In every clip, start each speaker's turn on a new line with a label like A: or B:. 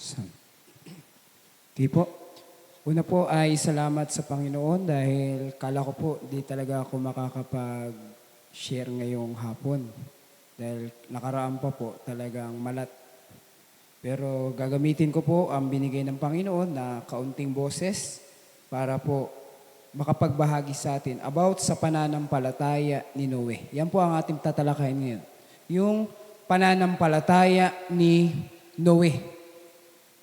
A: So, di po. Una po ay salamat sa Panginoon dahil kala ko po di talaga ako makakapag-share ngayong hapon. Dahil nakaraan pa po talagang malat. Pero gagamitin ko po ang binigay ng Panginoon na kaunting boses para po makapagbahagi sa atin about sa pananampalataya ni Noe. Yan po ang ating tatalakayin ngayon. Yung pananampalataya ni Noe.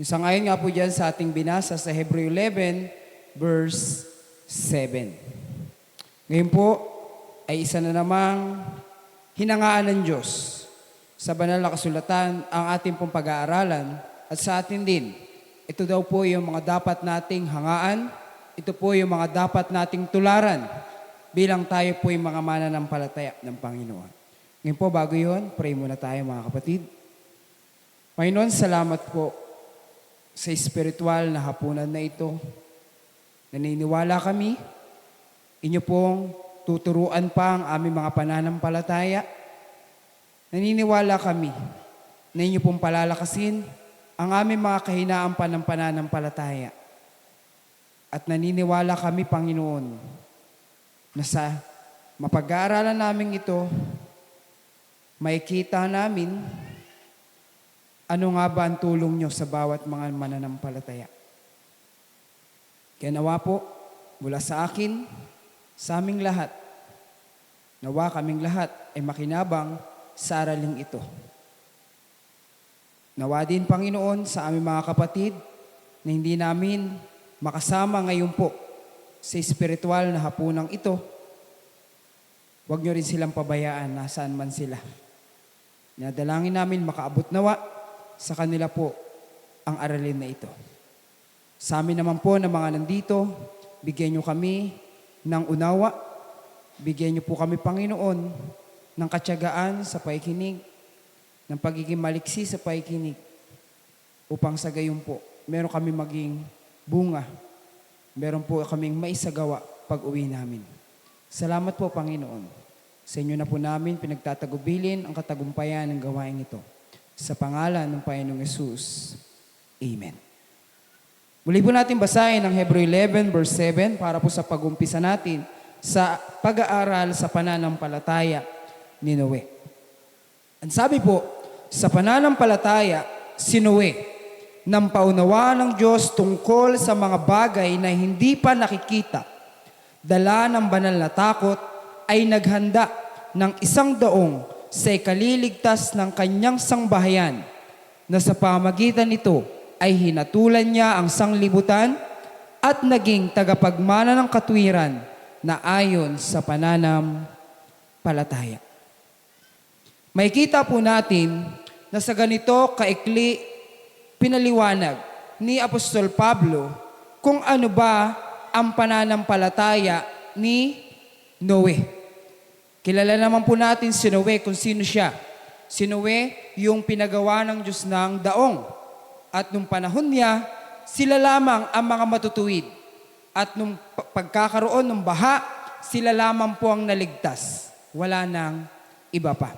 A: Isang ayon nga po dyan sa ating binasa sa Hebreo 11, verse 7. Ngayon po ay isa na namang hinangaan ng Diyos sa banal na kasulatan ang ating pong pag-aaralan at sa atin din. Ito daw po yung mga dapat nating hangaan, ito po yung mga dapat nating tularan bilang tayo po yung mga mananampalataya ng Panginoon. Ngayon po, bago yun, pray muna tayo mga kapatid. Panginoon, salamat po sa espiritual na hapunan na ito. Naniniwala kami, inyo pong tuturuan pa ang aming mga pananampalataya. Naniniwala kami na inyo pong palalakasin ang aming mga kahinaan pa ng pananampalataya. At naniniwala kami, Panginoon, na sa mapag-aaralan namin ito, makikita namin ano nga ba ang tulong nyo sa bawat mga mananampalataya. Kaya nawa po, mula sa akin, sa aming lahat, nawa kaming lahat ay makinabang sa araling ito. Nawa din, Panginoon, sa aming mga kapatid na hindi namin makasama ngayon po sa espiritual na hapunang ito, huwag nyo rin silang pabayaan nasaan man sila. Nadalangin namin makaabot nawa sa kanila po ang aralin na ito. Sa amin naman po na mga nandito, bigyan nyo kami ng unawa, bigyan nyo po kami, Panginoon, ng katyagaan sa paikinig, ng pagiging maliksi sa paikinig, upang sa gayon po, meron kami maging bunga, meron po kaming maisagawa pag uwi namin. Salamat po, Panginoon. Sa inyo na po namin pinagtatagubilin ang katagumpayan ng gawain ito. Sa pangalan ng Panginoong Yesus. Amen. Muli po natin basahin ang Hebreo 11 verse 7 para po sa pag-umpisa natin sa pag-aaral sa pananampalataya ni Noe. Ang sabi po, sa pananampalataya, si Noe, nang paunawaan ng Diyos tungkol sa mga bagay na hindi pa nakikita, dala ng banal na takot, ay naghanda ng isang daong sa ikaliligtas ng kanyang sangbahayan na sa pamagitan nito ay hinatulan niya ang sanglibutan at naging tagapagmana ng katwiran na ayon sa pananampalataya. Makikita po natin na sa ganito kaikli pinaliwanag ni Apostol Pablo kung ano ba ang pananampalataya ni Noe. Kilala naman po natin si Noe kung sino siya. Si Noe, yung pinagawa ng Diyos ng daong. At nung panahon niya, sila lamang ang mga matutuwid. At nung pagkakaroon ng baha, sila lamang po ang naligtas. Wala nang iba pa.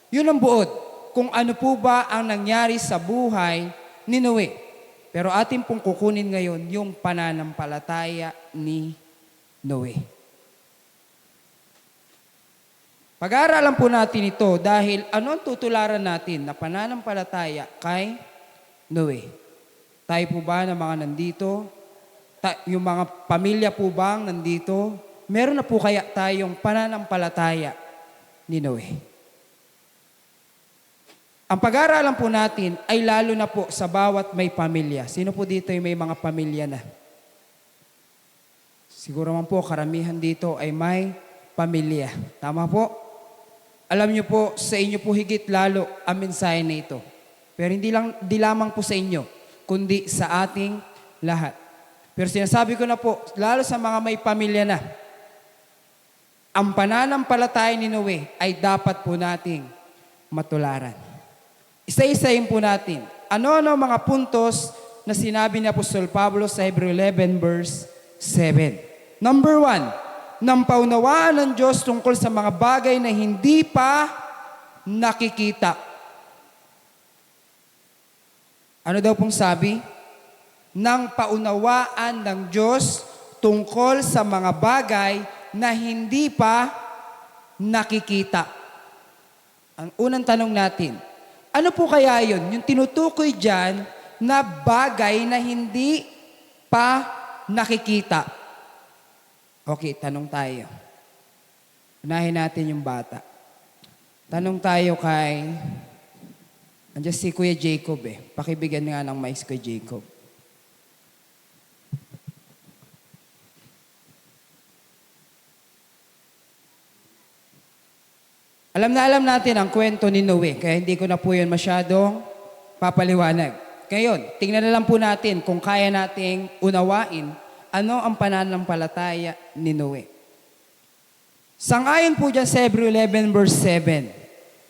A: Yun ang buod kung ano po ba ang nangyari sa buhay ni Noe. Pero atin pong kukunin ngayon yung pananampalataya ni Noe. Pag-aaralan po natin ito dahil ano ang tutularan natin na pananampalataya kay Noe? Tayo po ba na mga nandito? Yung mga pamilya po bang nandito? Meron na po kaya tayong pananampalataya ni Noe? Ang pag-aaralan po natin ay lalo na po sa bawat may pamilya. Sino po dito yung may mga pamilya na? Siguro man po karamihan dito ay may pamilya. Tama po? Alam niyo po, sa inyo po higit lalo ang mensahe na ito. Pero hindi lamang po sa inyo, kundi sa ating lahat. Pero sinasabi ko na po, lalo sa mga may pamilya na, ang pananampalataya ni Noe ay dapat po nating matularan. Isa-isayin po natin. Ano-ano mga puntos na sinabi ni Apostol Pablo sa Hebreo 11 verse 7. Number 1, nang paunawaan ng Diyos tungkol sa mga bagay na hindi pa nakikita. Ano daw pong sabi? Nang paunawaan ng Diyos tungkol sa mga bagay na hindi pa nakikita. Ang unang tanong natin, ano po kaya yun? Yung tinutukoy dyan na bagay na hindi pa nakikita. Okay, tanong tayo. Unahin natin yung bata. Tanong tayo kay... Andiyan si Kuya Jacob eh. Pakibigyan nga ng mic si Kuya Jacob. Alam na alam natin ang kwento ni Noe, kaya hindi ko na po yun masyadong papaliwanag. Ngayon, tingnan na lang po natin kung kaya nating unawain ano ang pananampalataya ni Noe. Sangayon po dyan sa Hebrew 11 verse 7.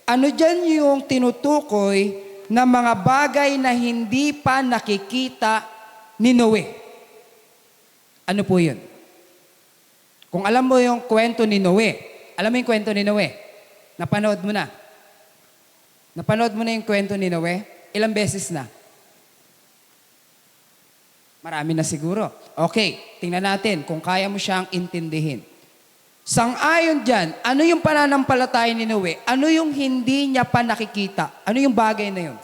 A: Ano dyan yung tinutukoy na mga bagay na hindi pa nakikita ni Noe? Ano po yun? Kung alam mo yung kwento ni Noe, alam mo yung kwento ni Noe? Napanood mo na. Napanood mo na yung kwento ni Noe? Ilang beses na? Marami na siguro. Okay, tingnan natin kung kaya mo siyang intindihin. Sang-ayon dyan, ano yung pananampalataya ni Noe? Ano yung hindi niya pa nakikita? Ano yung bagay na yun?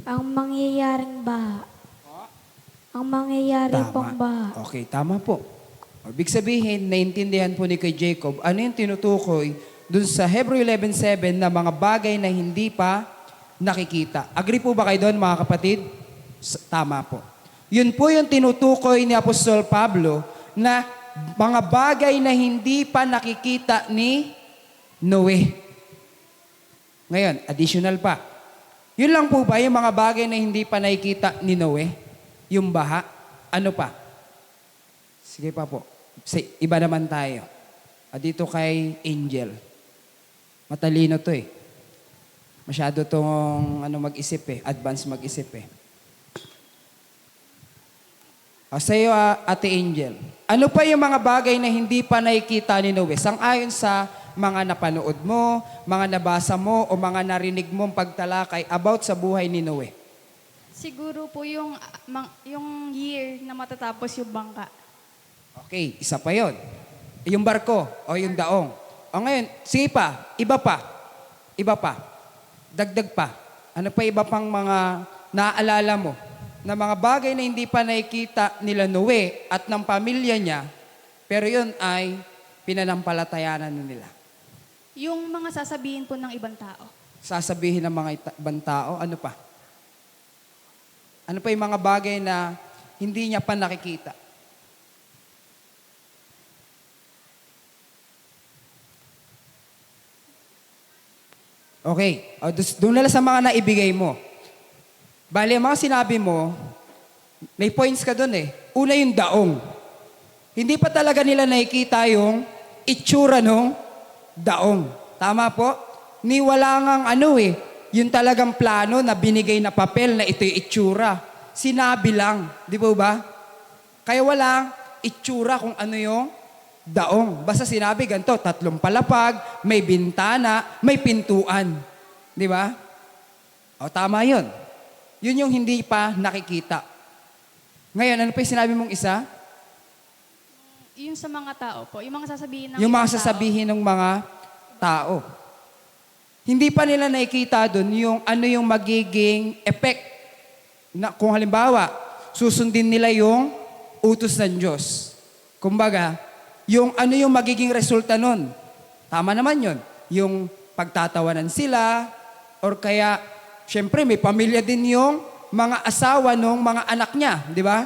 B: Ang mangyayaring baha. Ang mangyayari pong baha.
A: Okay, tama po. Ibig sabihin, naintindihan po ni kay Jacob, ano yung tinutukoy dun sa Hebrew 11:7 na mga bagay na hindi pa nakikita. Agree po ba kayo doon, mga kapatid? Tama po. Yun po yung tinutukoy ni Apostol Pablo na mga bagay na hindi pa nakikita ni Noe. Ngayon, additional pa. Yun lang po ba yung mga bagay na hindi pa nakikita ni Noe? Yung baha? Ano pa? Sige pa po. Iba naman tayo. Dito kay Angel. Matalino to eh. Masyado tong mag-isip eh. Advance mag-isip eh. Sa'yo, Ate Angel. Ano pa yung mga bagay na hindi pa nakikita ni Noe? Sang-ayon sa mga napanood mo, mga nabasa mo, o mga narinig mong pagtalakay about sa buhay ni Noe?
C: Siguro po yung year na matatapos yung bangka.
A: Okay, isa pa yon. Yung barko o yung daong. O ngayon, sige pa, iba pa. Iba pa. Dagdag pa. Ano pa iba pang mga naaalala mo na mga bagay na hindi pa nakikita nila Noe at ng pamilya niya, pero yun ay pinanampalatayanan nila.
C: Yung mga sasabihin po ng ibang tao.
A: Sasabihin ng mga ibang tao, ano pa? Ano pa yung mga bagay na hindi niya pa nakikita? Okay. Doon na lang sa mga naibigay mo. Bali, ang mga sinabi mo, may points ka doon eh. Una yung daong. Hindi pa talaga nila nakikita yung itsura ng daong. Tama po? Ni wala ngang yung talagang plano na binigay na papel na ito yung itsura. Sinabi lang. Di ba? Kaya walang itsura kung ano yung daong. Basta sinabi ganito, 3 palapag, may bintana, may pintuan. Di ba? Tama yun. Yun yung hindi pa nakikita. Ngayon, ano pa yung sinabi mong isa?
C: Yung sa mga tao po. Yung mga sasabihin ng
A: Yung mga
C: ibang tao.
A: sasabihin ng mga tao. Hindi pa nila nakikita doon yung ano yung magiging effect. Na, kung halimbawa, susundin nila yung utos ng Diyos. Kumbaga, yung ano yung magiging resulta nun. Tama naman yun. Yung pagtatawanan sila, or kaya, syempre may pamilya din yung mga asawa ng mga anak niya, di ba?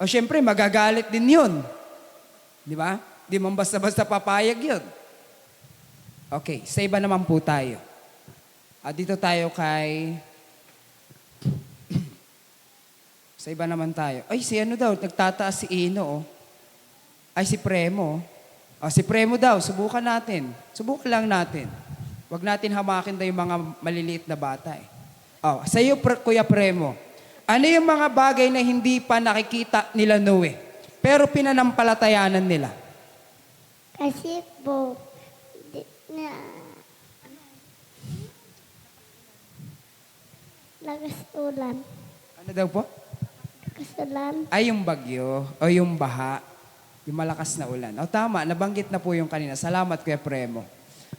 A: O syempre, magagalit din yun. Di ba? Di man basta-basta papayag yun. Okay, sa iba naman po tayo. Dito tayo kay... sa iba naman tayo. Ay, si ano daw, nagtataas si Ino, oh. Ay, si Premo. O, si Premo daw, subukan natin. Subukan lang natin. Huwag natin hamakin daw yung mga maliliit na bata eh. O, sa iyo, Kuya Premo, ano yung mga bagay na hindi pa nakikita nila Noe, pero pinanampalatayanan nila?
B: Kasi po, na, lakas ulan.
A: Ano daw po?
B: Lakas ulan.
A: Ay, yung bagyo o yung baha, yung malakas na ulan. O tama, nabanggit na po yung kanina. Salamat, Kuya Premo.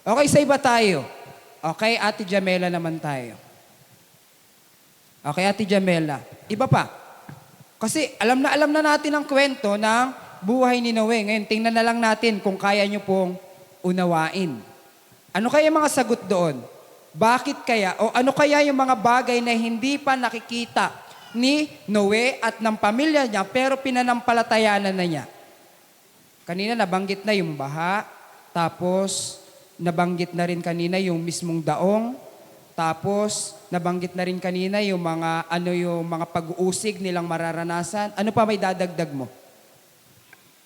A: Okay, sa iba tayo. Okay, Ate Jamela naman tayo. Okay, Ate Jamela. Iba pa. Kasi alam na natin ang kwento ng buhay ni Noe. Ngayon, tingnan na lang natin kung kaya nyo pong unawain. Ano kaya mga sagot doon? Bakit kaya? O ano kaya yung mga bagay na hindi pa nakikita ni Noe at ng pamilya niya pero pinanampalatayanan na niya? Kanina nabanggit na yung baha, tapos nabanggit na rin kanina yung mismong daong, tapos nabanggit na rin kanina yung mga pag-uusig nilang mararanasan. Ano pa may dadagdag mo?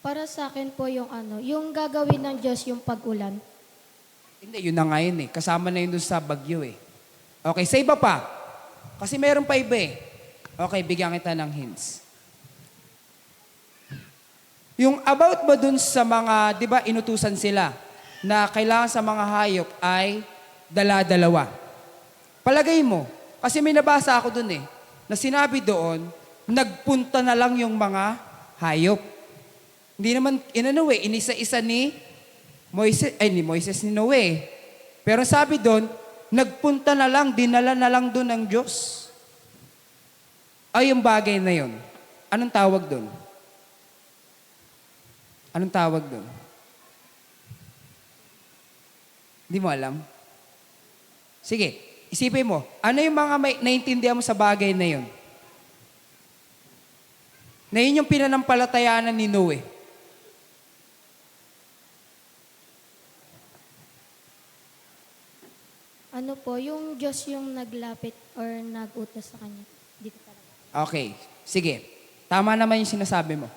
D: Para sa akin po yung gagawin ng Diyos yung pag-ulan.
A: Hindi, yun na nga yun eh. Kasama na yun dun sa bagyo eh. Okay, sa iba pa. Kasi meron pa iba eh. Okay, bigyan kita ng hints. Yung about ba dun sa mga, di ba, inutusan sila na kailangan sa mga hayop ay dala-dalawa. Palagay mo, kasi may nabasa ako dun eh, na sinabi doon, nagpunta na lang yung mga hayop. Hindi naman, inisa-isa ni Moises ni Noe. Pero sabi doon, nagpunta na lang, dinala na lang doon ng Diyos. Ay, yung bagay na yun. Anong tawag doon? Anong tawag doon? Hindi mo alam? Sige, isipin mo. Ano yung mga naiintindihan mo sa bagay na yun? Na yun yung pinanampalatayanan ni Noe.
D: Ano po, yung Diyos yung naglapit or nag-utos sa kanya. Dito talaga.
A: Okay, sige. Tama naman yung sinasabi mo.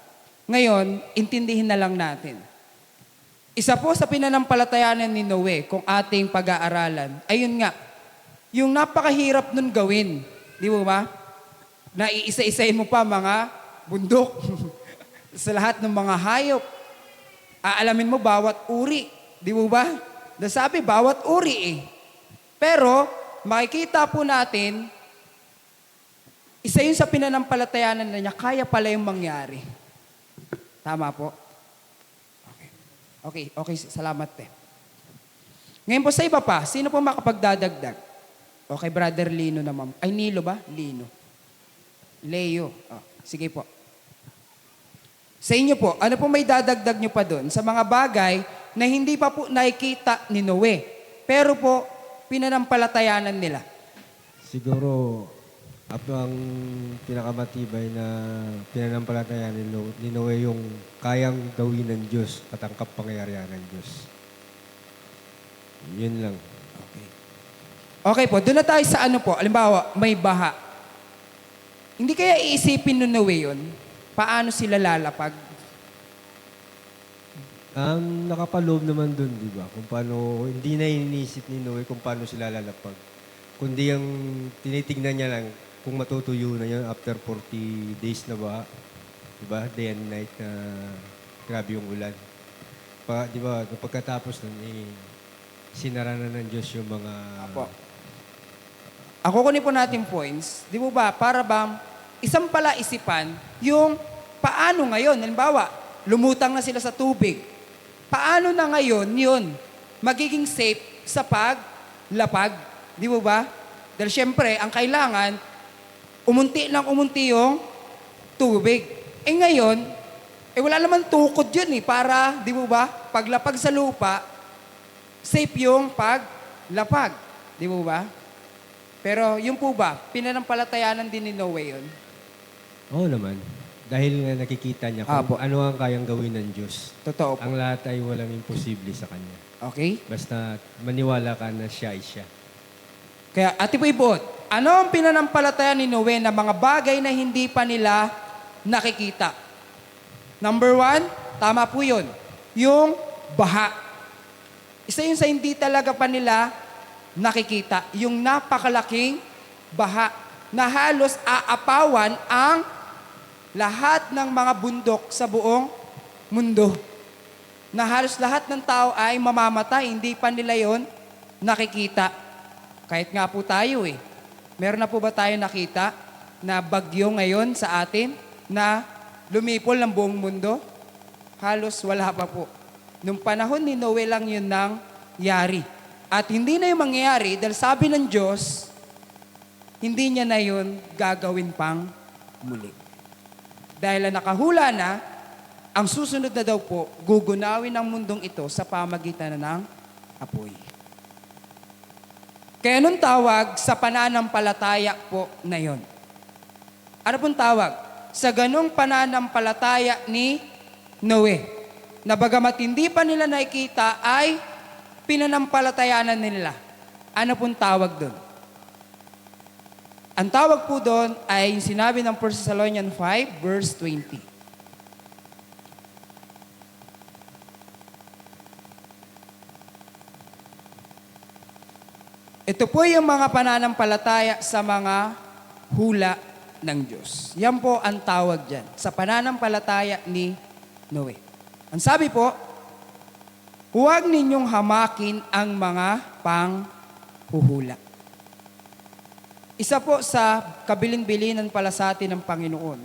A: Ngayon, intindihin na lang natin. Isa po sa pinanampalatayanan ni Noe, kung ating pag-aaralan, ayun nga, yung napakahirap nun gawin. Di mo ba? Na iisa-isahin mo pa mga bundok sa lahat ng mga hayop. Aalamin mo bawat uri. Di mo ba? Nasabi, bawat uri eh. Pero, makikita po natin, isa yun sa pinanampalatayanan na niya, kaya pala yung mangyari. Tama po? Okay, salamat te. Ngayon po sa iba pa, sino po makapagdadagdag? Okay, Brother Lino naman. Ay, Nilo ba? Lino. Leo. Sige po. Sa inyo po, ano po may dadagdag nyo pa doon sa mga bagay na hindi pa po nakikita ni Noe, pero po, pinanampalatayanan nila?
E: Siguro, ang pinakamatibay na pinanampalatayan ni Noe yung kayang gawin ng Diyos at ang kapangyarihan ng Diyos. Yun lang.
A: Okay po, doon na tayo sa ano po. Alimbawa, may baha. Hindi kaya iisipin ni Noe yun? Paano sila lalapag?
E: Ang nakapaloob naman dun, di ba? Kung paano, hindi na iniisip ni Noe kung paano sila lalapag. Kundi ang tinitignan niya lang kung matutuyo na yun after 40 days na ba? Di ba? Day and night na grabe yung ulan. Di ba? Pagkatapos nun, sinara na ng Diyos yung mga...
A: Apo. Ako kunin po natin points. Di mo ba? Para bang isang pala isipan yung paano ngayon. Halimbawa, lumutang na sila sa tubig. Paano na ngayon yun magiging safe sa paglapag? Di mo ba? Dahil syempre, ang kailangan, umunti yung tubig. Ngayon, wala naman tukod yun para, di mo ba, paglapag sa lupa, safe yung paglapag. Di mo ba? Pero yung po ba, pinanampalatayanan din ni Noe yun?
E: Oo naman. Dahil nga nakikita niya kung ano ang kayang gawin ng Diyos.
A: Totoo po.
E: Ang lahat ay walang imposible sa Kanya.
A: Okay?
E: Basta maniwala ka na siya ay siya.
A: Kaya, Ate Puibot, ano ang pinanampalatayan ni Noe na mga bagay na hindi pa nila nakikita? Number 1, tama po yun. Yung baha. Isa yun sa hindi talaga pa nila nakikita. Yung napakalaking baha na halos aapawan ang lahat ng mga bundok sa buong mundo. Na halos lahat ng tao ay mamamatay. Hindi pa nila yon nakikita. Kahit nga po tayo Meron na po ba tayo nakita na bagyo ngayon sa atin na lumipol ng buong mundo? Halos wala pa po. Nung panahon ni Noe lang yun nangyari. At hindi na yung mangyayari dahil sabi ng Diyos, hindi niya na yun gagawin pang muli. Dahil na nakahula na, ang susunod na daw po, gugunawin ang mundong ito sa pamagitan na ng apoy. Kaya nung tawag sa pananampalataya po na yon. Ano pong tawag? Sa ganong pananampalataya ni Noe, na bagamat hindi pa nila nakikita ay pinanampalatayanan nila. Ano pong tawag doon? Ang tawag po doon ay yung sinabi ng 1 Thessalonians 5 verse 20. Ito po yung mga pananampalataya sa mga hula ng Diyos. Yan po ang tawag dyan, sa pananampalataya ni Noe. Ang sabi po, huwag ninyong hamakin ang mga panghuhula. Isa po sa kabilin-bilinan pala sa atin ng Panginoon,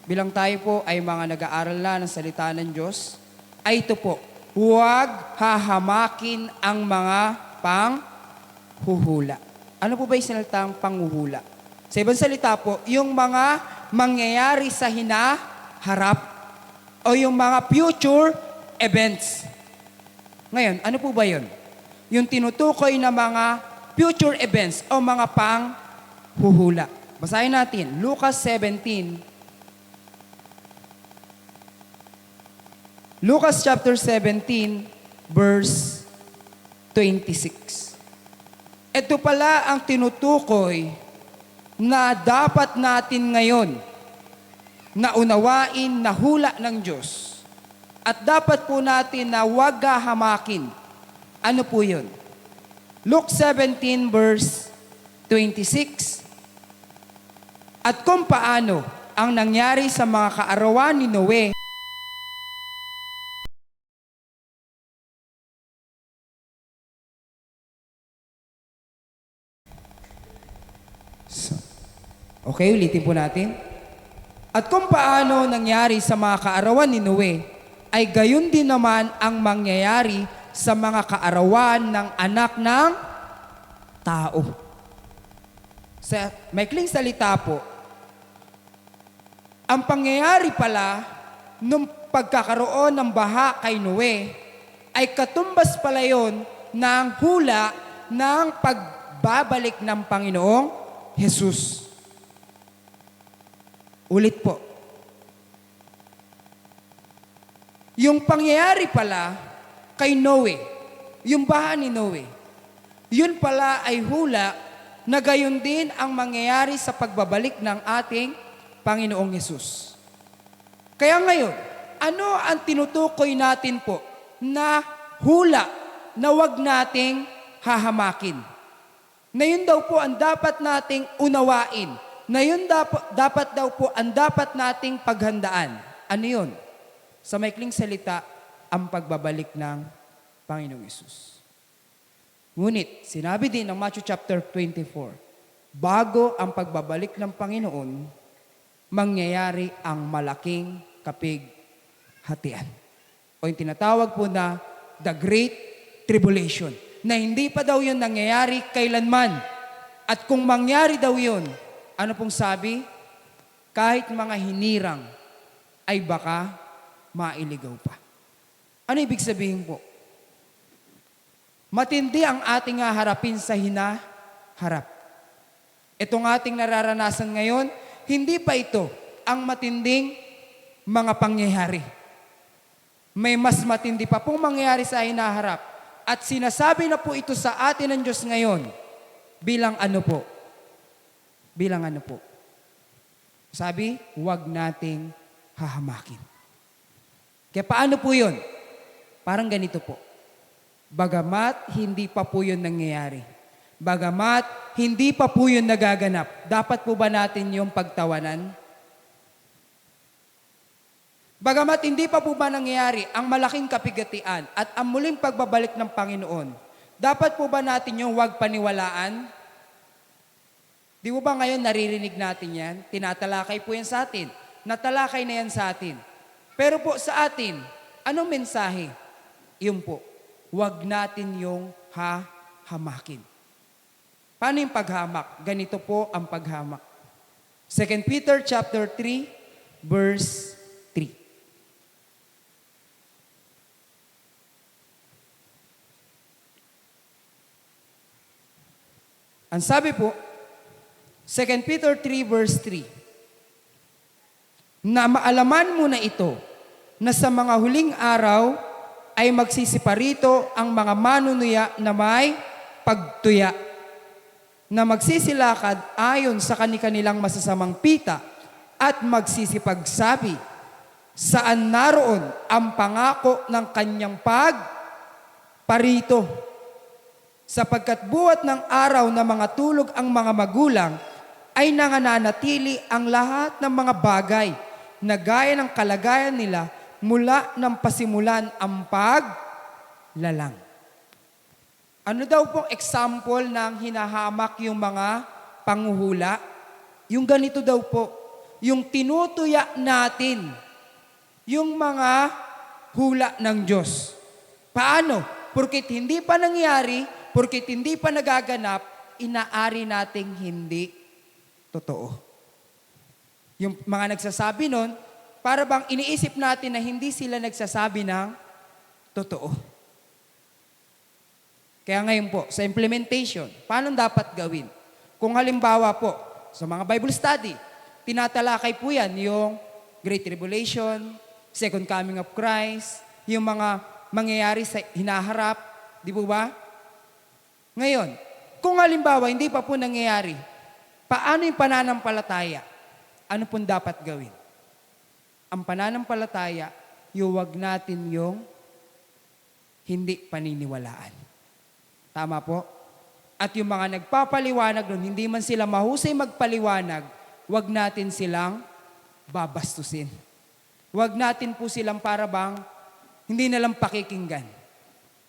A: bilang tayo po ay mga nag-aaral na ng salita ng Diyos, ay ito po, huwag hahamakin ang mga panghuhula. Ano po ba yung salitang panghuhula? Sa ibang salita po, yung mga mangyayari sa hinaharap o yung mga future events. Ngayon, ano po ba yun? Yung tinutukoy na mga future events o mga panghuhula. Basahin natin, Lucas 17. Lucas chapter 17, verse 26. Ito pala ang tinutukoy na dapat natin ngayon na unawain na hula ng Diyos. At dapat po natin na huwag hahamakin. Ano po yun? Luke 17 verse 26. At kung paano ang nangyari sa mga kaarawan ni Noe, okay, ulitin po natin. At kung paano nangyari sa mga kaarawan ni Noe, ay gayon din naman ang mangyayari sa mga kaarawan ng anak ng tao. Sa maikling salita po, ang pangyayari pala nung pagkakaroon ng baha kay Noe, ay katumbas pala yon ng hula ng pagbabalik ng Panginoong Jesus. Ulit po. Yung pangyayari pala kay Noe, yung baha ni Noe, yun pala ay hula na gayon din ang mangyayari sa pagbabalik ng ating Panginoong Hesus. Kaya ngayon, ano ang tinutukoy natin po na hula na wag nating hahamakin? Na yun daw po ang dapat nating unawain. Na yun dapat daw po ang dapat nating paghandaan. Ano yun? Sa maikling salita, ang pagbabalik ng Panginoong Hesus. Ngunit, sinabi din ng Matthew chapter 24, bago ang pagbabalik ng Panginoon, mangyayari ang malaking kapighatian. O yung tinatawag po na the Great Tribulation. Na hindi pa daw yun nangyayari kailanman. At kung mangyari daw yun, ano pong sabi? Kahit mga hinirang ay baka mailigaw pa. Ano ibig sabihin po? Matindi ang ating haharapin sa hinaharap. Itong ating nararanasan ngayon, hindi pa ito ang matinding mga pangyayari. May mas matindi pa pong mangyayari sa hinaharap. At sinasabi na po ito sa atin ng Diyos ngayon bilang ano po? Bilang ano po? Sabi, huwag nating hahamakin. Kaya paano po yun? Parang ganito po. Bagamat hindi pa po yun nangyayari. Bagamat hindi pa po yun nagaganap. Dapat po ba natin yung pagtawanan? Bagamat hindi pa po ba nangyayari ang malaking kapigatian at ang muling pagbabalik ng Panginoon, dapat po ba natin yung huwag paniwalaan? Di po ba ngayon naririnig natin yan? Tinatalakay po yan sa atin. Natalakay na yan sa atin. Pero po sa atin, anong mensahe? Yun po, huwag natin yung hahamakin. Paano yung paghamak? Ganito po ang paghamak. 2 Peter chapter 3, verse 3. Ang sabi po, 2 Peter 3 verse 3, na maalaman mo na ito, na sa mga huling araw ay magsisiparito ang mga manunuya na may pagtuya, na magsisilakad ayon sa kanilang masasamang pita at magsisipagsabi, saan naroon ang pangako ng kanyang pagparito. Sapagkat buhat ng araw na mga tulog ang mga magulang, ay nangananatili ang lahat ng mga bagay na gaya ng kalagayan nila mula ng pasimulan ang paglalang. Ano daw pong example ng hinahamak yung mga panghuhula? Yung ganito daw po, yung tinutuya natin, yung mga hula ng Diyos. Paano? Porkit hindi pa nangyari, porkit hindi pa nagaganap, inaari nating hindi totoo. Yung mga nagsasabi nun, para bang iniisip natin na hindi sila nagsasabi ng totoo. Kaya ngayon po, sa implementation, paano dapat gawin? Kung halimbawa po, sa mga Bible study, tinatalakay po yan yung Great Tribulation, Second Coming of Christ, yung mga mangyayari sa hinaharap, di po ba? Ngayon, kung halimbawa hindi pa po nangyayari, paano yung pananampalataya? Ano pong dapat gawin? Ang pananampalataya, huwag natin yung hindi paniniwalaan. Tama po? At yung mga nagpapaliwanag doon, hindi man sila mahusay magpaliwanag, huwag natin silang babastusin. Huwag natin po silang para bang hindi na lang pakikinggan.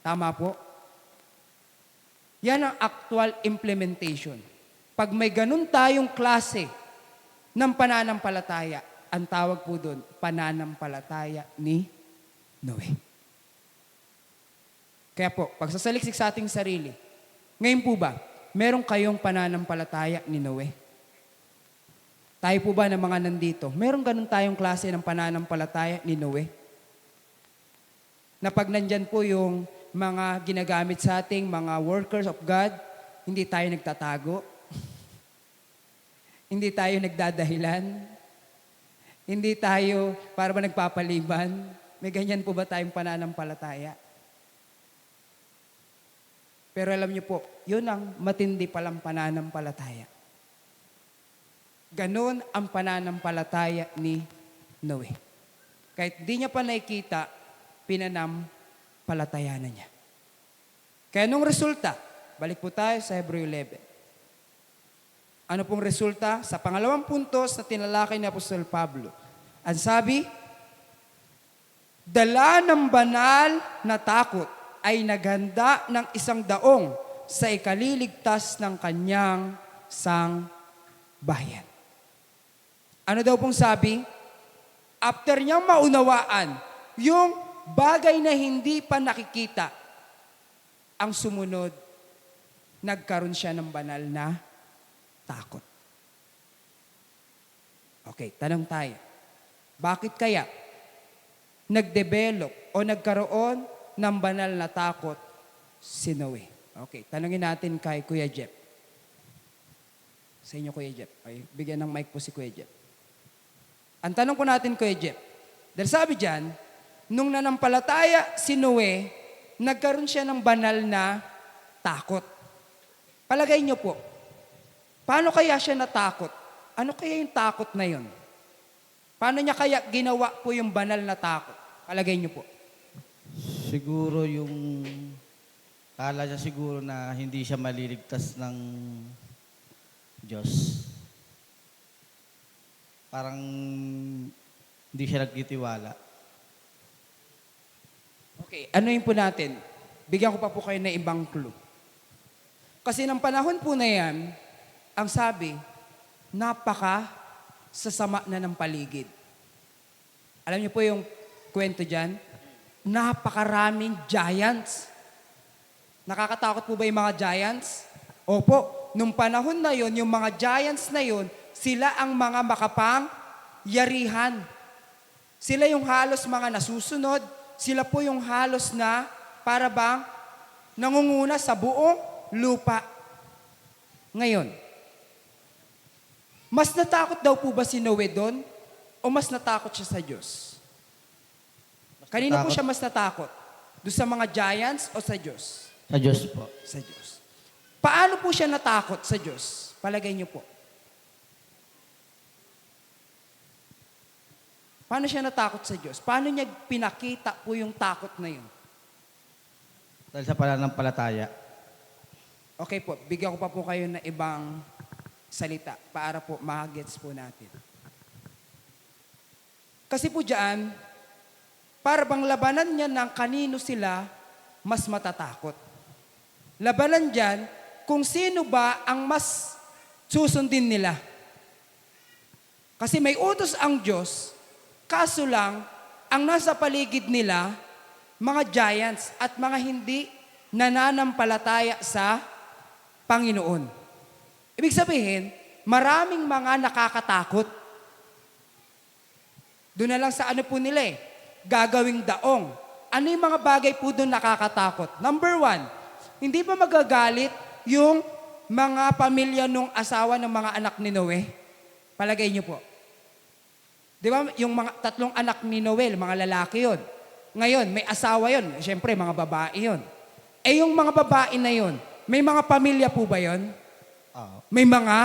A: Tama po? Yan ang actual implementation. Pag may ganun tayong klase ng pananampalataya, ang tawag po doon, pananampalataya ni Noe. Kaya po, pagsasaliksik sa ating sarili, ngayon po ba, meron kayong pananampalataya ni Noe? Tayo po ba ng mga nandito, meron ganun tayong klase ng pananampalataya ni Noe? Na pag nandyan po yung mga ginagamit sa ating mga workers of God, hindi tayo nagtatago, hindi tayo nagdadahilan, hindi tayo para ba nagpapaliban. May ganyan po ba tayong pananampalataya? Pero alam niyo po, yun ang matindi palang pananampalataya. Ganon ang pananampalataya ni Noe. Kahit di niya pa nakikita, pinanampalatayanan niya. Kaya nung resulta, balik po tayo sa Hebreo 11. Ano pong resulta? Sa pangalawang puntos na tinalakay ni Apostol Pablo. Ang sabi, dala ng banal na takot ay naghanda ng isang daong sa ikaliligtas ng kanyang sangbayan. Ano daw pong sabi? After niyang maunawaan, yung bagay na hindi pa nakikita, ang sumunod, nagkaroon siya ng banal na takot. Okay, tanong tayo. Bakit kaya nagdevelop o nagkaroon ng banal na takot si Noe? Okay, tanongin natin kay Kuya Jeff. Sa inyo, Kuya Jeff. Okay, bigyan ng mic po si Kuya Jeff. Ang tanong po natin, Kuya Jeff, dahil sabi dyan, nung nanampalataya si Noe, nagkaroon siya ng banal na takot. Palagay niyo po, paano kaya siya natakot? Ano kaya yung takot na yun? Paano niya kaya ginawa po yung banal na takot? Palagay niyo po.
F: Siguro yung kala niya siguro na hindi siya maliligtas ng Diyos. Parang hindi siya nagtitiwala.
A: Okay, ano yun po natin? Bigyan ko pa po kayo ng ibang clue. Kasi ng panahon po na yan, ang sabi, sasama na ng paligid. Alam niyo po yung kwento dyan? Napakaraming giants. Nakakatakot po ba yung mga giants? Opo, nung panahon na yon, yung mga giants na yon, sila ang mga makapangyarihan. Sila yung halos mga nasusunod, sila po yung halos na para bang nangunguna sa buong lupa. Ngayon, mas natakot daw po ba si Noe doon o mas natakot siya sa Diyos? Kanina po
F: natakot.
A: siya mas natakot? Doon sa mga giants o sa Diyos?
F: Sa Diyos po.
A: Sa Diyos. Paano po siya natakot sa Diyos? Palagay niyo po. Paano siya natakot sa Diyos? Paano niya pinakita po yung takot na yun?
F: Dahil sa pananampalataya.
A: Okay po, bigyan ko pa po kayo ng ibang salita para po ma-gets po natin. Kasi po dyan, para bang labanan niya ng kanino sila mas matatakot. Labanan dyan kung sino ba ang mas susundin nila. Kasi may utos ang Diyos, kaso lang, ang nasa paligid nila, mga giants at mga hindi nananampalataya sa Panginoon. Ibig sabihin, maraming mga nakakatakot. Doon na lang sa ano po nila gagawing daong. Ano yung mga bagay po doon nakakatakot? Number 1, hindi ba magagalit yung mga pamilya nung asawa ng mga anak ni Noe? Palagay niyo po. Di ba, yung mga 3 anak ni Noel, mga lalaki yon. Ngayon, may asawa yon. Siyempre, mga babae yon. Eh, yung mga babae na yon, may mga pamilya po ba yon? May mga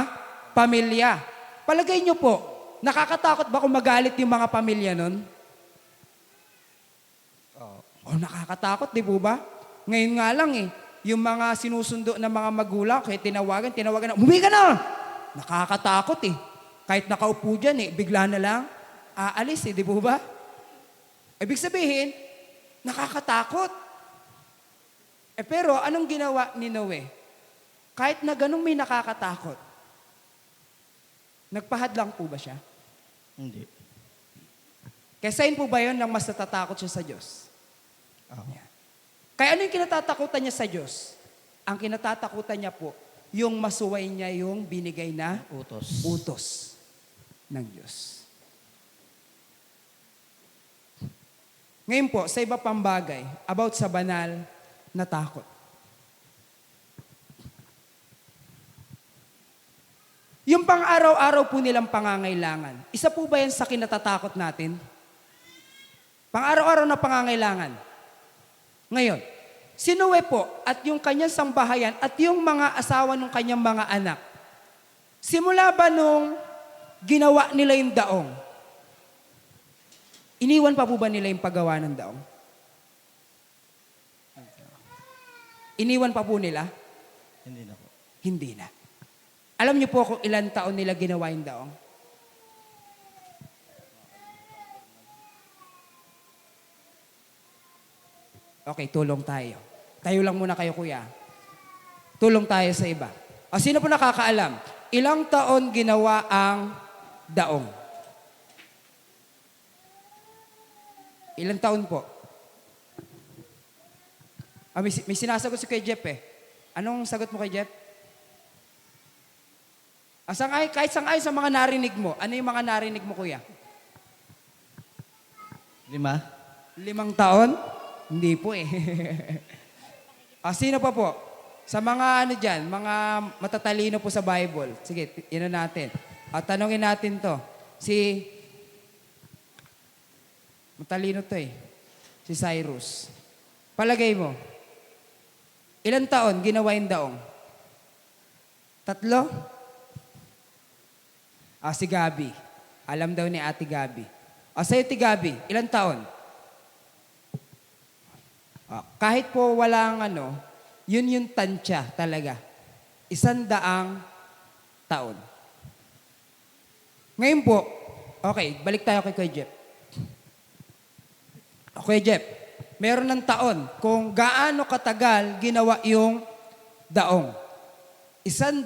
A: pamilya. Palagay niyo po, nakakatakot ba kung magalit yung mga pamilya nun? Oh, nakakatakot, di po ba? Ngayon nga lang yung mga sinusundo ng mga magulang, kaya tinawagan na, umuwi ka na! Nakakatakot Kahit nakaupo dyan bigla na lang, aalis di po ba? Ibig sabihin, nakakatakot. Pero anong ginawa ni Noe? Kahit na ganun may nakakatakot, nagpahadlang po ba siya?
F: Hindi.
A: Kaya po ba yun lang mas natatakot siya sa Diyos? Yan. Kaya ano yung kinatatakutan niya sa Diyos? Ang kinatatakutan niya po, yung masuway niya yung binigay na utos ng Diyos. Ngayon po, sa iba pang bagay, about sa banal na takot. Yung pang-araw-araw po nilang pangangailangan, isa po ba yan sa kinatatakot natin? Pang-araw-araw na pangangailangan. Ngayon, si Noe po at yung kanyang sambahayan at yung mga asawa ng kanyang mga anak, simula ba nung ginawa nila yung daong, iniwan pa po ba nila yung paggawa ng daong? Iniwan pa po nila?
F: Hindi na po.
A: Hindi na. Alam niyo po kung ilan taon nila ginawa yung daong? Okay, tulong tayo. Tayo lang muna kayo, kuya. Tulong tayo sa iba. O, sino po nakakaalam? Ilang taon ginawa ang daong? Ilang taon po? May sinasagot si kay Jeff Anong sagot mo kay Jeff? Kahit sang-ayon sa mga narinig mo, ano yung mga narinig mo, kuya?
F: 5?
A: 5 taon? Hindi po sino pa po? Sa mga ano dyan, mga matatalino po sa Bible. Sige, natin. Tanongin natin to. Matalino to Si Cyrus. Palagay mo, ilang taon ginawa yung daong? 3? Si Gabi. Alam daw ni Ate Gabi. Sa'yo, Ate Gabi, ilang taon? Kahit po walang yun yung tansya talaga. 100 taon. Ngayon po, okay, balik tayo kay Kuya Jeff. Okay, Jeff, meron ng taon kung gaano katagal ginawa yung daong. 100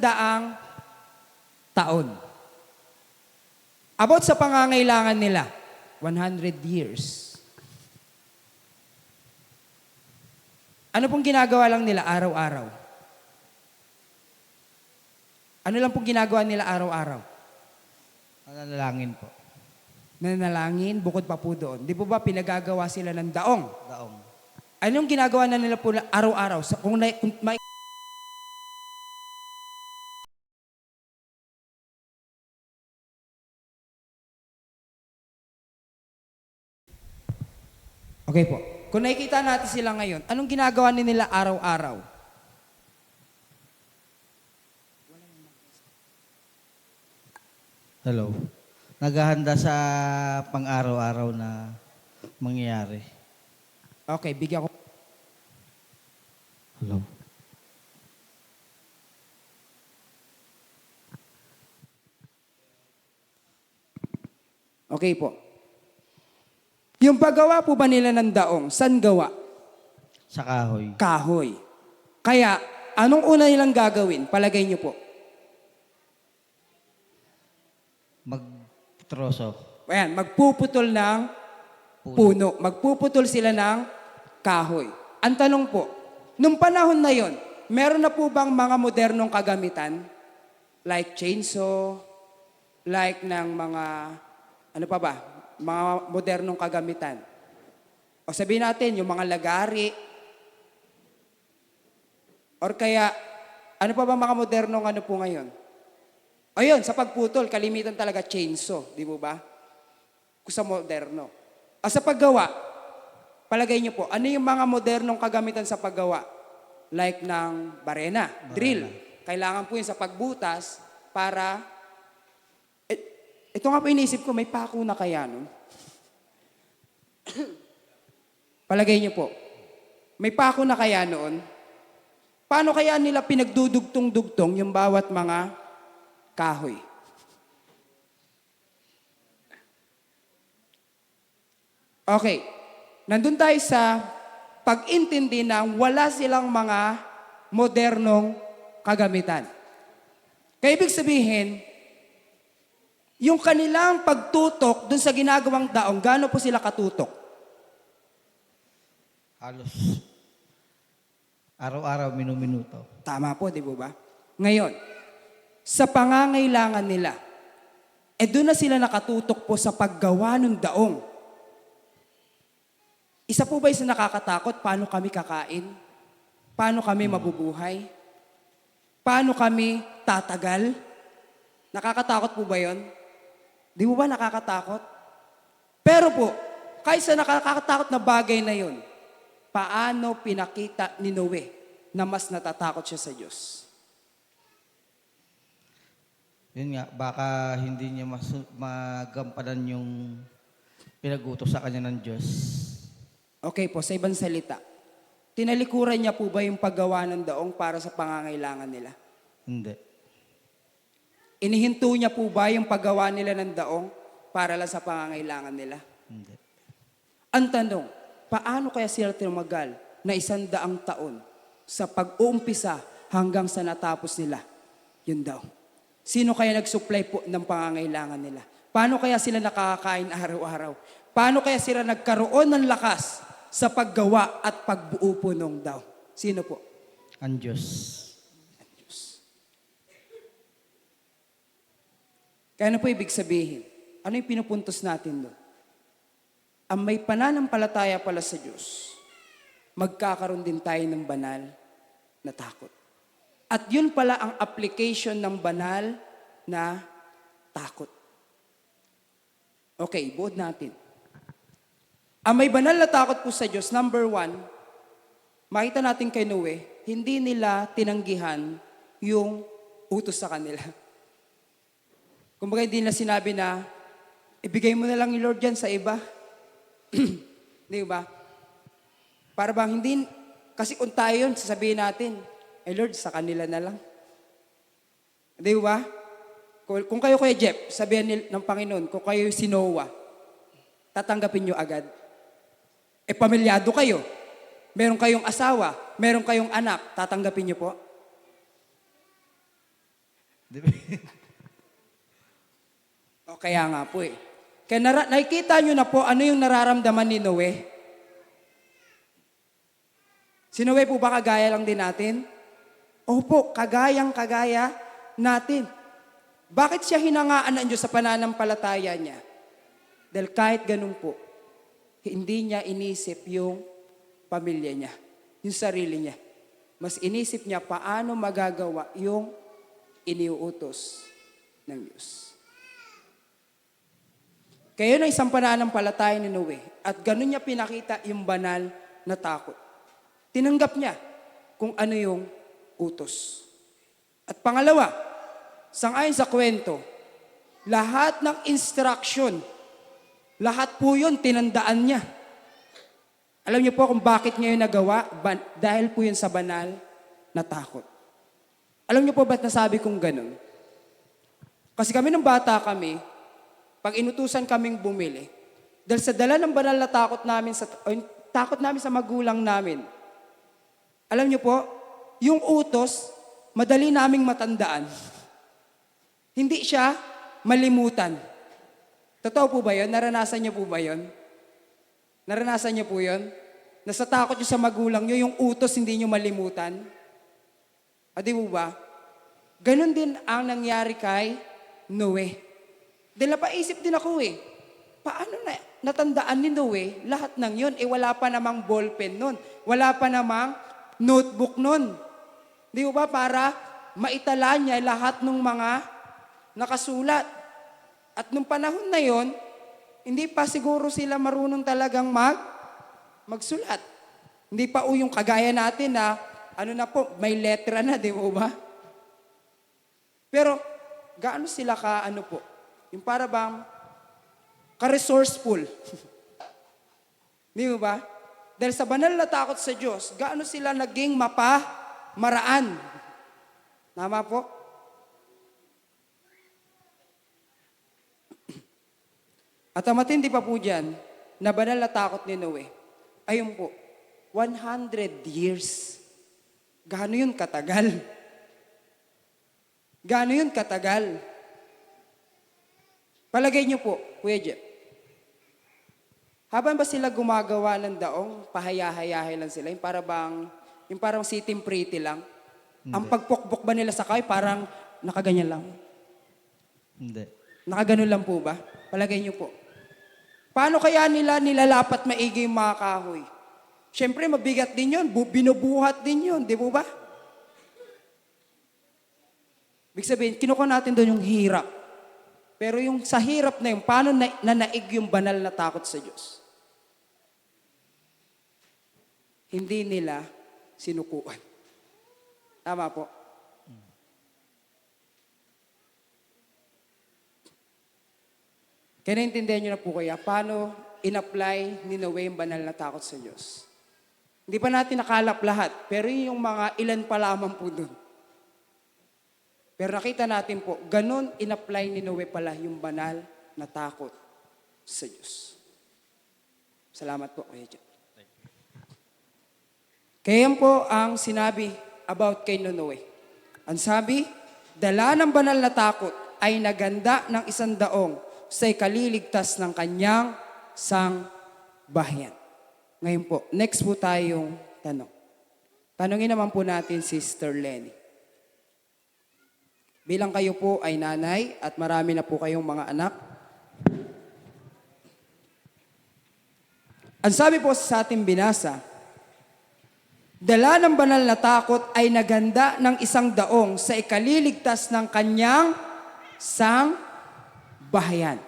A: taon. About sa pangangailangan nila, 100 years. Ano pong ginagawa lang nila araw-araw? Ano lang pong ginagawa nila araw-araw?
F: Nanalangin po.
A: Nanalangin, bukod pa po doon. Di po ba pinagagawa sila ng daong?
F: Daong.
A: Anong ginagawa na nila po araw-araw? Kung may... Okay po. Kung nakikita natin sila ngayon, anong ginagawa nila araw-araw?
F: Hello. Naghahanda sa pang-araw-araw na mangyayari.
A: Okay, bigyan ko.
F: Hello.
A: Okay po. Yung paggawa po ba nila ng daong, saan gawa?
F: Sa kahoy.
A: Kahoy. Kaya, anong una nilang gagawin? Palagay niyo po.
F: Magtroso.
A: Ayan, magpuputol ng puno. Magpuputol sila ng kahoy. Ang tanong po, nung panahon na yon, meron na po bang mga modernong kagamitan? Like chainsaw, like ng mga, ano pa ba? Mga modernong kagamitan. O sabihin natin, yung mga lagari, or kaya, ano pa ba mga modernong ano po ngayon? Ayun, sa pagputol, kalimitan talaga chainsaw, di po ba? Kung sa moderno. O sa paggawa, palagay niyo po, ano yung mga modernong kagamitan sa paggawa? Like ng barena, drill. Kailangan po yun sa pagbutas para... Ito nga po inisip ko, may pako na kaya nun? Palagay niyo po, may pako na kaya noon? Paano kaya nila pinagdudugtong-dugtong yung bawat mga kahoy? Okay, nandun tayo sa pag-intindi na wala silang mga modernong kagamitan. Kaya ibig sabihin, yung kanilang pagtutok dun sa ginagawang daong, gaano po sila katutok?
F: Halos araw-araw, minuminuto.
A: Tama po, di ba? Ngayon, sa pangangailangan nila, doon na sila nakatutok po sa paggawa ng daong. Isa po ba yung nakakatakot? Paano kami kakain? Paano kami mabubuhay? Paano kami tatagal? Nakakatakot po ba yon? Di mo ba nakakatakot? Pero po, kahit sa nakakatakot na bagay na yon, paano pinakita ni Noe na mas natatakot siya sa Diyos?
F: Yun nga, baka hindi niya magampanan yung pinag-utos sa kanya ng Diyos.
A: Okay po, sa ibang salita, tinalikuran niya po ba yung paggawa ng daong para sa pangangailangan nila?
F: Hindi.
A: Inihinto niya po ba yung paggawa nila ng daong para lang sa pangangailangan nila?
F: Hindi.
A: Ang tanong, paano kaya sila tumagal na 100 taon sa pag-uumpisa hanggang sa natapos nila? Yun daw. Sino kaya nag-supply po ng pangangailangan nila? Paano kaya sila nakakain araw-araw? Paano kaya sila nagkaroon ng lakas sa paggawa at pagbuo po nung daw? Sino po?
F: Ang Diyos.
A: Kaya ano po ibig sabihin? Ano yung pinupuntos natin doon? Ang may pananampalataya pala sa Diyos, magkakaroon din tayo ng banal na takot. At yun pala ang application ng banal na takot. Okay, buod natin. Ang may banal na takot po sa Diyos, number 1, makita natin kay Noe, hindi nila tinanggihan yung utos sa kanila. Kumbaga hindi nila sinabi na, ibigay mo na lang yung Lord dyan sa iba. Di ba? Para bang hindi, kasi kung tayo yun, sasabihin natin, eh Lord, sa kanila na lang. Di ba? Kung kayo Kuya Jeff, sabihin ng Panginoon, kung kayo si Noah, tatanggapin nyo agad. Eh pamilyado kayo. Meron kayong asawa, meron kayong anak, tatanggapin nyo po? O kaya nga po eh. Kaya nakikita nyo na po ano yung nararamdaman ni Noe. Si Noe po ba kagaya lang din natin? Opo, kagaya natin. Bakit siya hinangaan ng Diyos sa pananampalataya niya? Dahil kahit ganun po, hindi niya inisip yung pamilya niya, yung sarili niya. Mas inisip niya paano magagawa yung iniuutos ng Diyos. Kaya na isang pananampalataya ni Noe at ganun niya pinakita yung banal na takot. Tinanggap niya kung ano yung utos. At pangalawa, sangayon sa kwento, lahat ng instruction, lahat po yun tinandaan niya. Alam niyo po kung bakit niya yun nagawa? Dahil po yun sa banal na takot. Alam niyo po ba't nasabi kong ganun? Kasi kami nung bata kami, pag inutusan kaming bumili, dahil sa dala ng banal na takot namin sa magulang namin, alam niyo po, yung utos, madali naming matandaan. Hindi siya malimutan. Totoo po ba yun? Naranasan niyo po ba yun? Naranasan niyo po yun? Nasa takot niyo sa magulang niyo, yung utos hindi niyo malimutan? Di po ba? Ganon din ang nangyari kay Noe. Dahil napaisip din ako paano natandaan ni Noe lahat ng yun? Wala pa namang ballpen nun. Wala pa namang notebook nun. Di ba? Para maitala niya lahat ng mga nakasulat. At nung panahon na yon, hindi pa siguro sila marunong talagang magsulat. Hindi pa yung kagaya natin na, may letra na, di ba? Pero, gaano sila yung para bang, ka-resourceful. Di ba? Dahil sa banal na takot sa Diyos, gaano sila naging maraan. Tama po? At ang matindi pa po dyan, na banal na takot ni Noe, ayun po, 100 years. Gaano yun katagal? Gaano yun katagal? Palagay niyo po, Kuya Jeff, habang ba sila gumagawa ng daong, pahaya-hayahay lang sila, yung parang sitting pretty lang?
F: Hindi.
A: Ang pagpukbok ba nila sa kahoy, parang nakaganyan lang?
F: Hindi.
A: Nakaganon lang po ba? Palagay niyo po. Paano kaya nila nilalapat maigi yung mga kahoy? Siyempre, mabigat din yun. Binubuhat din yun. Di po ba? Ibig sabihin, kinuha natin doon yung hirap. Pero yung sa hirap na yun, paano nanaig yung banal na takot sa Diyos? Hindi nila sinukuan. Tama po. Kaya naintindihan nyo na po kaya, paano in-apply ni Noe yung banal na takot sa Diyos. Hindi pa natin nakalap lahat, pero yung mga ilan pa lamang po dun. Pero nakita natin po, ganun in-apply ni Noe pala yung banal na takot sa Diyos. Salamat po, Kuya Jeff. Kaya yan po ang sinabi about kay Noe. Ang sabi, dala ng banal na takot ay naganda ng 100 sa ikaliligtas ng kanyang sangbahayan. Ngayon po, next po tayong tanong. Tanungin naman po natin Sister Lenny. Bilang kayo po ay nanay at marami na po kayong mga anak, ang sabi po sa ating binasa, dala ng banal na takot ay naganda ng 100 sa ikaliligtas ng kanyang sangbahayan.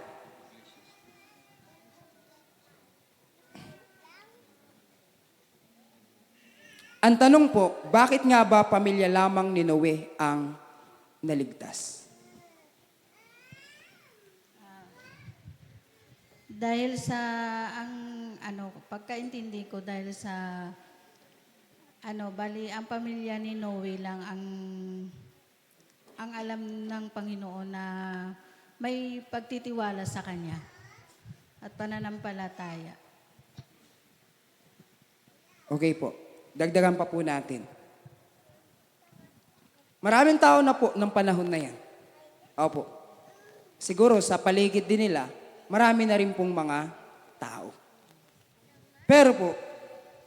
A: Ang tanong po, bakit nga ba pamilya lamang ni Noe ang naligtas?
G: Dahil sa pagkaintindi ko dahil sa bali ang pamilya ni Noe lang ang alam ng Panginoon na may pagtitiwala sa kanya at pananampalataya.
A: Okay po. Dagdagan pa po natin. Maraming tao na po ng panahon na yan. Opo. Siguro sa paligid din nila, marami na rin pong mga tao. Pero po,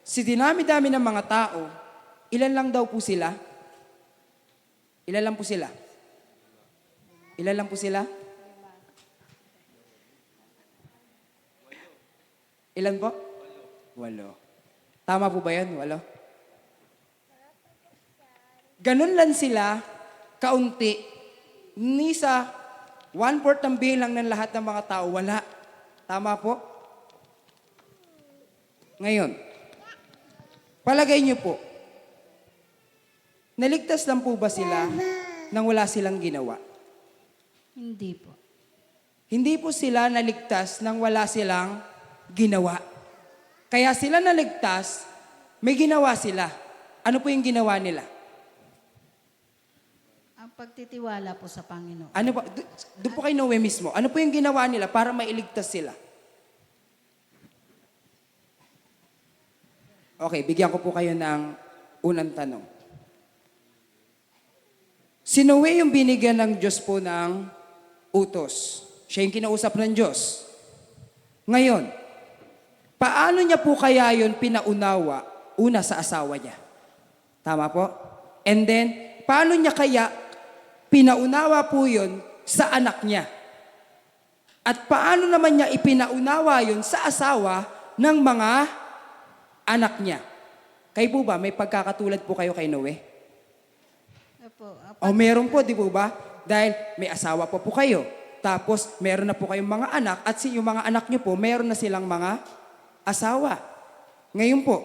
A: si dinami-dami ng mga tao, ilan lang daw po sila? Ilan lang po sila? Ilan lang po sila? Ilan po? 8. Tama po ba yun? 8? Ganun lang sila, kaunti. Ni sa 1/4 ng bilang ng lahat ng mga tao, wala. Tama po? Ngayon, palagay niyo po, naligtas lang po ba sila nang wala silang ginawa?
G: Hindi po.
A: Hindi po sila naligtas nang wala silang ginawa. Kaya sila naligtas, may ginawa sila. Ano po yung ginawa nila?
G: Ang pagtitiwala po sa Panginoon.
A: Ano po? Doon po kay Noe mismo. Ano po yung ginawa nila para mailigtas sila? Okay, bigyan ko po kayo ng unang tanong. Si Noe yung binigyan ng Diyos po ng utos. Siya yung kinausap ng Diyos. Ngayon, paano niya po kaya yun pinaunawa una sa asawa niya? Tama po? And then, paano niya kaya pinaunawa po yun sa anak niya? At paano naman niya ipinaunawa yun sa asawa ng mga anak niya? Kayo po ba, may pagkakatulad po kayo kay Noe?
G: Opo.
A: O meron po, di po ba? Dahil may asawa po kayo. Tapos, meron na po kayong mga anak at yung mga anak niyo po, meron na silang mga asawa. Ngayon po,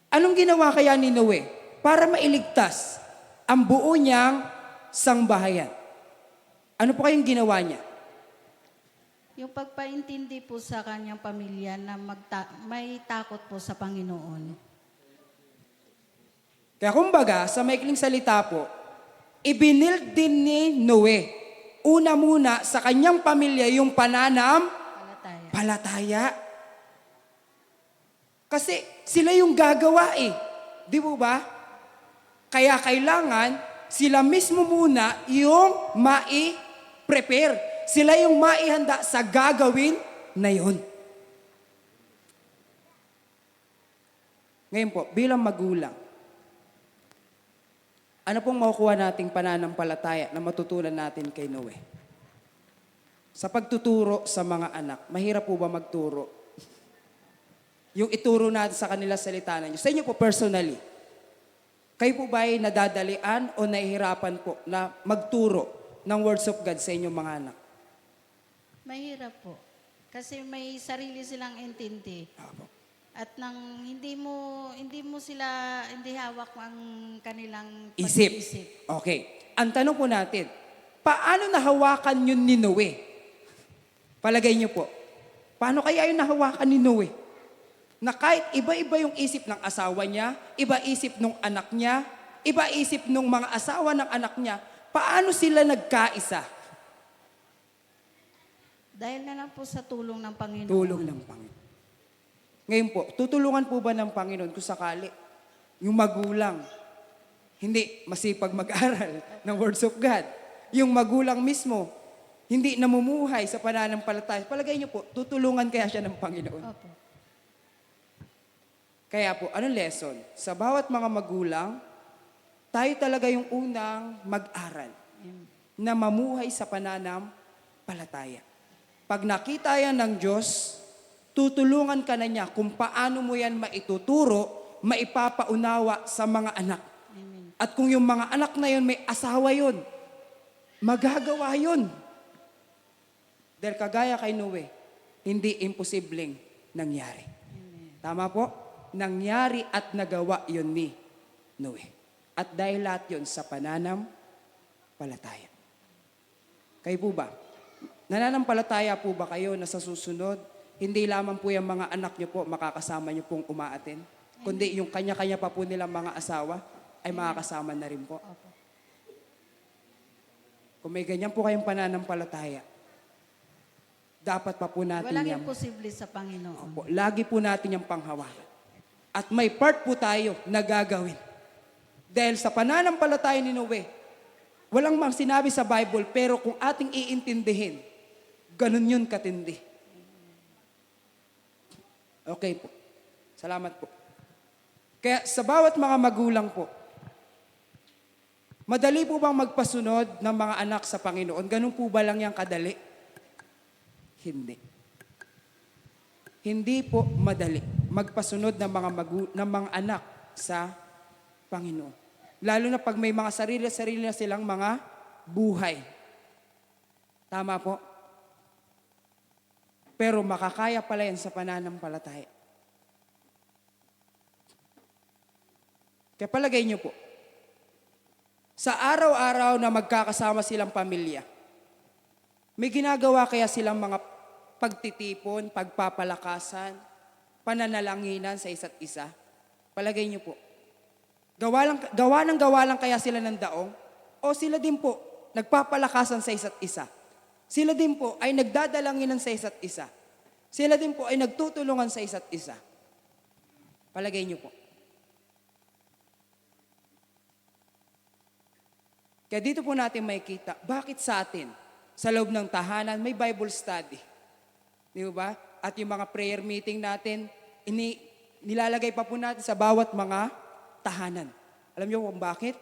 A: anong ginawa kaya ni Noe para mailigtas ang buo niyang sangbahayan? Ano po kayong ginawa niya?
G: Yung pagpaintindi po sa kanyang pamilya na may takot po sa Panginoon.
A: Kaya kumbaga, sa maikling salita po, ibinild din ni Noe, una muna sa kanyang pamilya yung
G: Palataya.
A: palataya. Kasi sila yung gagawa eh. Di po ba? Kaya kailangan sila mismo muna yung mai-prepare. Sila yung maihanda sa gagawin na yun. Ngayon po, bilang magulang, ano pong makukuha nating pananampalataya na matutunan natin kay Noe? Sa pagtuturo sa mga anak, mahirap po ba magturo? Yung ituro natin sa kanila salita ng Diyos. Sa inyo po personally, kayo po ba ay nadadalian o nahihirapan po na magturo ng words of God sa inyong mga anak?
G: Mahirap po. Kasi may sarili silang intindi.
A: Apo.
G: At nang hindi mo hawak ang kanilang
A: Isip.
G: pag-iisip.
A: Okay. Ang tanong po natin, paano nahawakan yun ni Noe? Palagay niyo po, paano kaya yun nahawakan ni Noe? Na kahit iba-iba yung isip ng asawa niya, iba isip ng anak niya, iba isip ng mga asawa ng anak niya, paano sila nagkaisa?
G: Dahil na lang po sa tulong ng Panginoon.
A: Tulong ng Panginoon. Ngayon po, tutulungan po ba ng Panginoon kung sakali yung magulang hindi masipag mag-aral ng words of God? Yung magulang mismo hindi namumuhay sa pananampalataya. Palagay niyo po, tutulungan kaya siya ng Panginoon?
G: Opo.
A: Kaya po, anong lesson? Sa bawat mga magulang, tayo talaga yung unang mag-aral na mamuhay sa pananampalataya. Pag nakita yan ng Diyos, tutulungan ka na niya kung paano mo yan maituturo, maipapaunawa sa mga anak.
G: Amen.
A: At kung yung mga anak na yun, may asawa yun, magagawa yun. Dahil kagaya kay Noe, hindi imposibleng nangyari. Tama po? Nangyari at nagawa yun ni Noe. At dahil lahat yun sa pananampalataya. Kayo po ba? Nananampalataya po ba kayo na sa susunod, hindi lamang po yung mga anak nyo po makakasama nyo pong umaaten, kundi yung kanya-kanya pa po nilang mga asawa ay makakasama na rin po. Kung may ganyan po kayong pananampalataya, dapat pa po natin
G: Walang
A: yan.
G: imposible sa Panginoon.
A: Po, lagi po natin yung panghawakan. At may part po tayo na gagawin. Dahil sa pananampalataya ni Noe, walang mang sinabi sa Bible, pero kung ating iintindihin, ganun yun katindi. Okay po. Salamat po. Kaya sa bawat mga magulang po, madali po bang magpasunod ng mga anak sa Panginoon? Ganun po ba lang yung kadali? Hindi. Hindi po madali magpasunod ng mga anak sa Panginoon. Lalo na pag may mga sarili-sarili na silang mga buhay. Tama po? Pero makakaya pala yan sa pananampalataya. Kaya palagay niyo po, sa araw-araw na magkakasama silang pamilya, may ginagawa kaya silang mga pagtitipon, pagpapalakasan, pananalanginan sa isa't isa? Palagay niyo po. Gawa lang kaya sila ng daong? O sila din po, nagpapalakasan sa isa't isa? Sila din po ay nagdadalanginan sa isa't isa? Sila din po ay nagtutulungan sa isa't isa? Palagay niyo po. Kaya dito po natin makikita, bakit sa atin, sa loob ng tahanan, may Bible study. Di ba? At yung mga prayer meeting natin, nilalagay pa po natin sa bawat mga tahanan. Alam niyo kung bakit?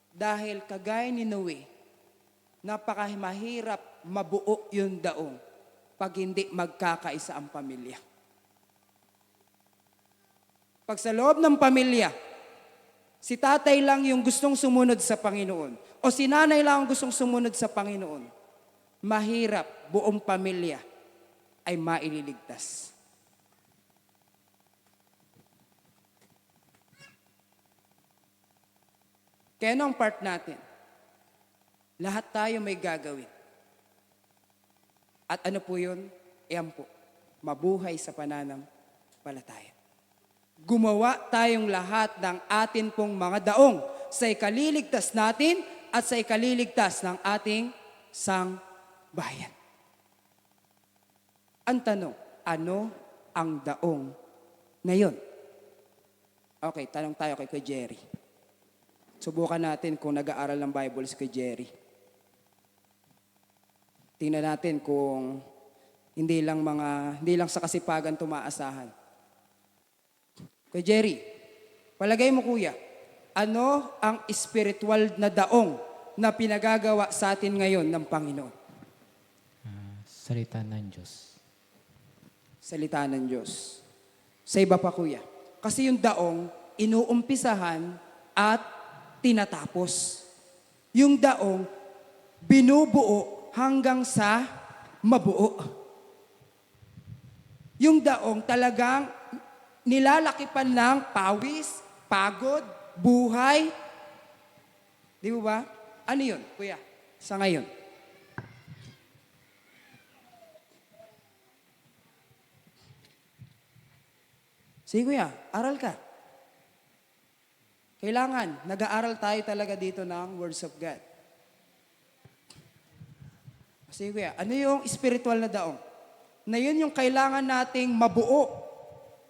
A: Dahil kagaya ni Noe, napakahirap mabuo yung daong pag hindi magkakaisa ang pamilya. Pag sa loob ng pamilya, si tatay lang yung gustong sumunod sa Panginoon o si nanay lang ang gustong sumunod sa Panginoon, mahirap buong pamilya ay maililigtas. Kaya ano ang part natin? Lahat tayo may gagawin. At ano po yun? Iyan po, mabuhay sa pananampalataya. Gumawa tayong lahat ng atin pong mga daong sa ikaliligtas natin at sa ikaliligtas ng ating sangbayan. Ang tanong, ano ang daong na yun? Okay, tanong tayo kay Kuya Jerry. Subukan natin kung nag-aaral ng Bible si Kuya Jerry. Tingnan natin kung hindi lang sa kasipagan tumaasahan. Kuya Jerry, palagay mo kuya, ano ang spiritual na daong na pinagagawa sa atin ngayon ng Panginoon?
H: Salita ng Diyos.
A: Salita ng Diyos. Sa iba pa kuya. Kasi yung daong, inuumpisahan at tinatapos. Yung daong, binubuo hanggang sa mabuo. Yung daong talagang nilalakipan ng pawis, pagod, buhay. Di ba? Ano yun, kuya? Sa ngayon. Sige kuya, aral ka. Kailangan, nag-aaral tayo talaga dito ng Words of God. Sige kuya, ano yung spiritual na daong? Na yun yung kailangan nating mabuo.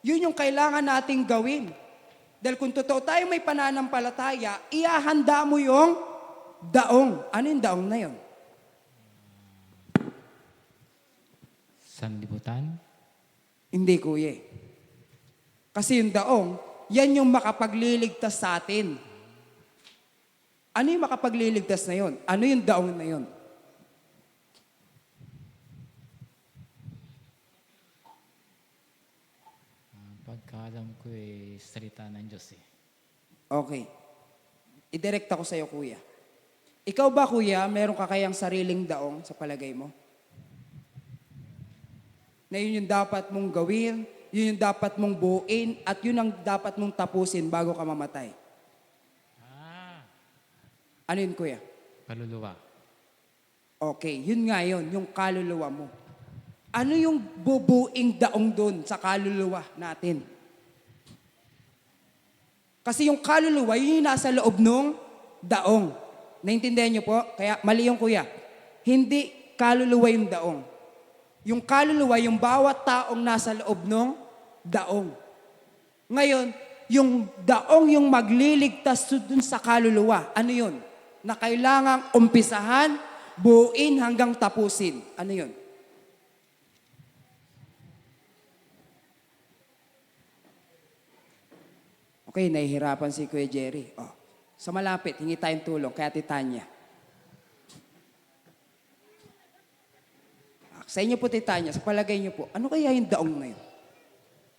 A: Yun yung kailangan nating gawin. Dahil kung totoo tayo may pananampalataya, iahanda mo yung daong. Ano yung daong na yun?
H: Sanlibutan.
A: Hindi kuya. Kasi yung daong, yan yung makapagliligtas sa atin. Ano yung makapagliligtas na yun? Ano yung daong na yun?
H: Pagkaalam ko salita ng Diyos
A: Okay. I-direct ako sa'yo, kuya. Ikaw ba, kuya, meron ka kayang sariling daong sa palagay mo? Na yun yung dapat mong gawin, yun yung dapat mong buuin, at yun ang dapat mong tapusin bago ka mamatay. Ano yun, kuya?
H: Kaluluwa.
A: Okay, yun nga yun, yung kaluluwa mo. Ano yung bubuing daong doon sa kaluluwa natin? Kasi yung kaluluwa, yun yung nasa loob ng daong. Naintindihan niyo po? Kaya mali yung kuya. Hindi kaluluwa yung daong. Yung kaluluwa, yung bawat taong nasa loob ng daong. Ngayon, yung daong yung magliligtas dun sa kaluluwa. Ano yun? Na kailangang umpisahan, buuin hanggang tapusin. Ano yun? Okay, nahihirapan si Kuya Jerry. Oh, sa malapit, hingi tayong tulong kay Ate Tanya. Sa inyo po, Tanya, sa palagay niyo po, ano kaya yung daong na yun?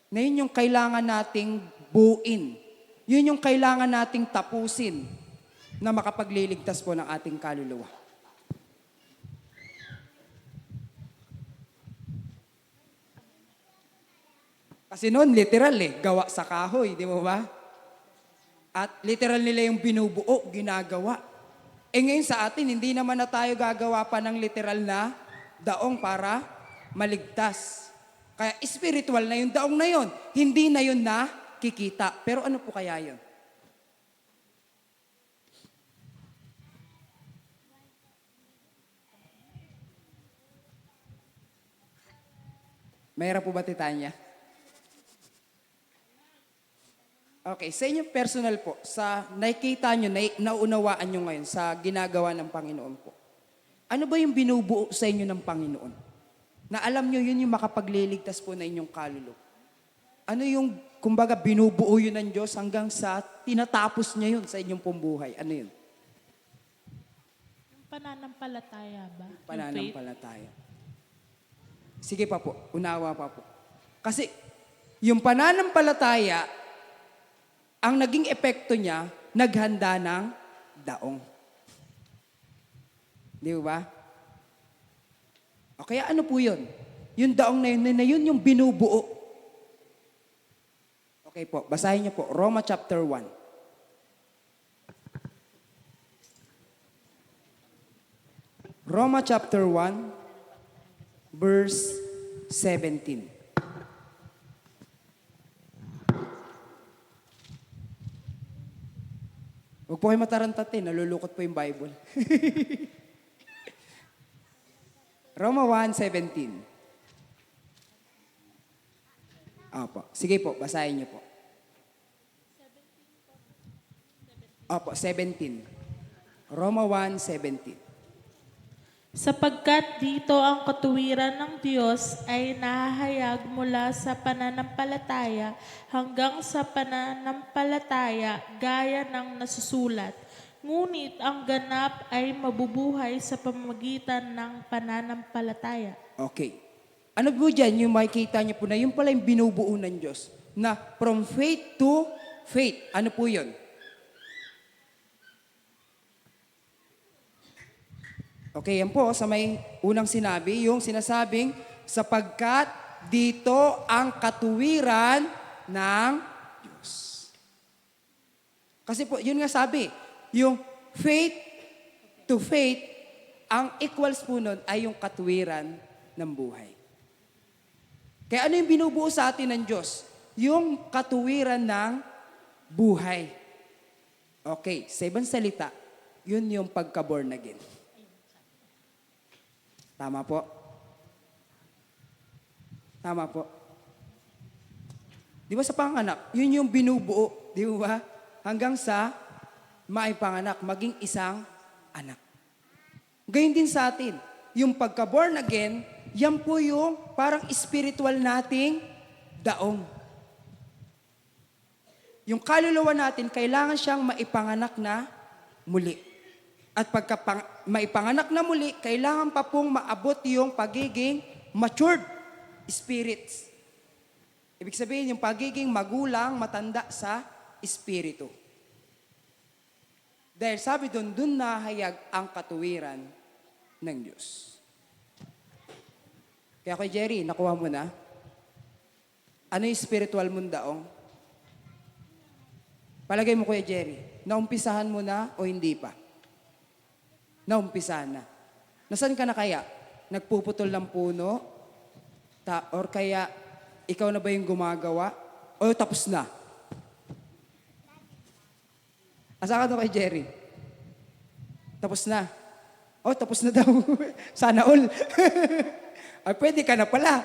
A: Na yun yung kailangan nating buuin. Yun yung kailangan nating tapusin na makapagliligtas po ng ating kaluluwa. Kasi noon, literal gawa sa kahoy, di mo ba? At literal nila yung binubuo, ginagawa. Ngayon sa atin, hindi naman na tayo gagawa pa ng literal na daong para maligtas. Kaya spiritual na yung daong na yun. Hindi na yun na kikita. Pero ano po kaya yun? Mayroon po ba, Titanya? Okay, sa inyo personal po, sa nakikita nyo, naunawaan nyo ngayon sa ginagawa ng Panginoon po. Ano ba yung binubuo sa inyo ng Panginoon? Na alam nyo yun yung makapagliligtas po na inyong kaluluwa. Ano yung, kumbaga, binubuo yun ng Diyos hanggang sa tinatapos niya yun sa inyong pong buhay? Ano yun?
I: Yung pananampalataya ba? Yung faith?
A: Pananampalataya. Sige pa po, unawa pa po. Kasi yung pananampalataya, ang naging epekto niya, naghanda ng daong. Di ba? O kaya ano po yun? Yung daong na yun yung binubuo. Okay po, basahin niyo po, Roma chapter 1. Roma chapter 1, verse 17. Huwag po kayo matarantatin, nalulukot po yung Bible. Roma 1:17. Opo. Sige po, basahin niyo po. Opo, 17. Roma 1:17.
I: Sapagkat dito ang katuwiran ng Diyos ay nahahayag mula sa pananampalataya hanggang sa pananampalataya gaya ng nasusulat. Ngunit ang ganap ay mabubuhay sa pamamagitan ng pananampalataya.
A: Okay. Ano po dyan, yung makikita niyo po na yun pala yung binubuo ng Diyos. Na from faith to faith. Ano po yun? Okay, yan po sa may unang sinabi, yung sinasabing, sapagkat dito ang katuwiran ng Diyos. Kasi po, yun nga sabi, yung faith to faith, ang equals po nun ay yung katuwiran ng buhay. Kaya ano yung binubuo sa atin ng Diyos? Yung katuwiran ng buhay. Okay, sa ibang salita, yun yung pagka-born again. Tama po? Tama po. Di ba sa panganak, yun yung binubuo, di ba? Hanggang sa maipanganak, maging isang anak. Gayun din sa atin, yung pagka-born again, yan po yung parang spiritual nating daong. Yung kaluluwa natin, kailangan siyang maipanganak na muli. At pagka maipanganak na muli, kailangan pa pong maabot yung pagiging matured spirits. Ibig sabihin, yung pagiging magulang, matanda sa espiritu. Dahil sabi doon nahayag ang katuwiran ng Diyos. Kaya kay Jerry, nakuha mo na? Ano yung spiritual mong daong? Palagay mo, Kuya Jerry, naumpisahan mo na o hindi pa? Naumpisahan na. Nasaan ka na kaya? Nagpuputol ng puno? Or kaya, ikaw na ba yung gumagawa? O tapos na? Asa ka doon kay Jerry? Tapos na. O, tapos na daw. Sana all. Ay, pwede ka na pala.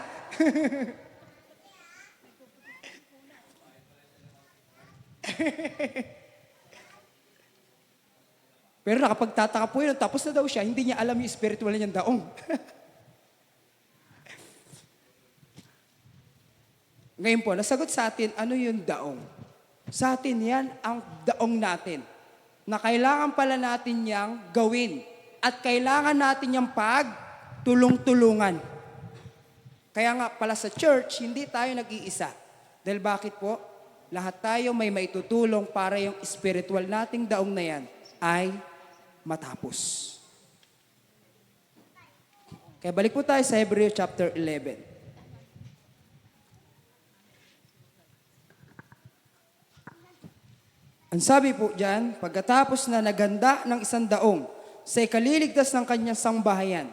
A: Pero nakapagtataka po yun, tapos na daw siya, hindi niya alam yung spiritual niyang daong. Ngayon po, nasagot sa atin, ano yung daong? Sa atin yan, ang daong natin. Na kailangan pala natin yang gawin. At kailangan natin yung pag-tulong-tulungan. Kaya nga pala sa church, hindi tayo nag-iisa. Dahil bakit po? Lahat tayo may maitutulong para yung spiritual nating daong na yan ay matapos. Kaya balik po tayo sa Hebrew chapter 11. Ang sabi po dyan, pagkatapos na naganda ng isang daong sa ikaliligtas ng kanyang sangbahayan,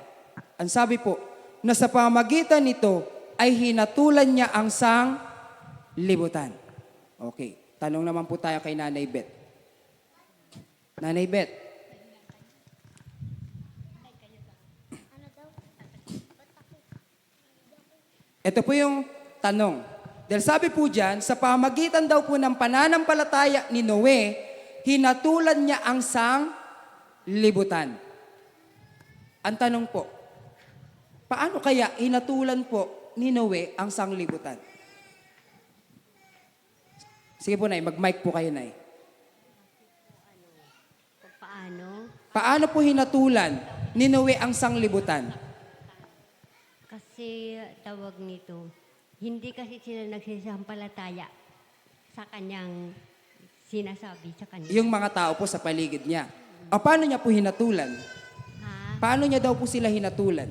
A: ang sabi po, na sa pamagitan nito ay hinatulan niya ang sanglibutan. Okay, tanong naman po tayo kay Nanay Beth. Nanay Beth, ito po yung tanong. Dahil sabi po dyan, sa pamagitan daw po ng pananampalataya ni Noe, hinatulan niya ang sanglibutan. Ang tanong po, paano kaya hinatulan po ni Noe ang sanglibutan? Sige po, Nay, mag-mic po kayo, Nay.
J: Paano?
A: Paano po hinatulan ni Noe ang sanglibutan?
J: Kasi tawag nito, hindi kasi sila nagsisampalataya sa kanyang sinasabi sa kanya.
A: Yung mga tao po sa paligid niya. O paano niya po hinatulan?
J: Ha?
A: Paano niya daw po sila hinatulan?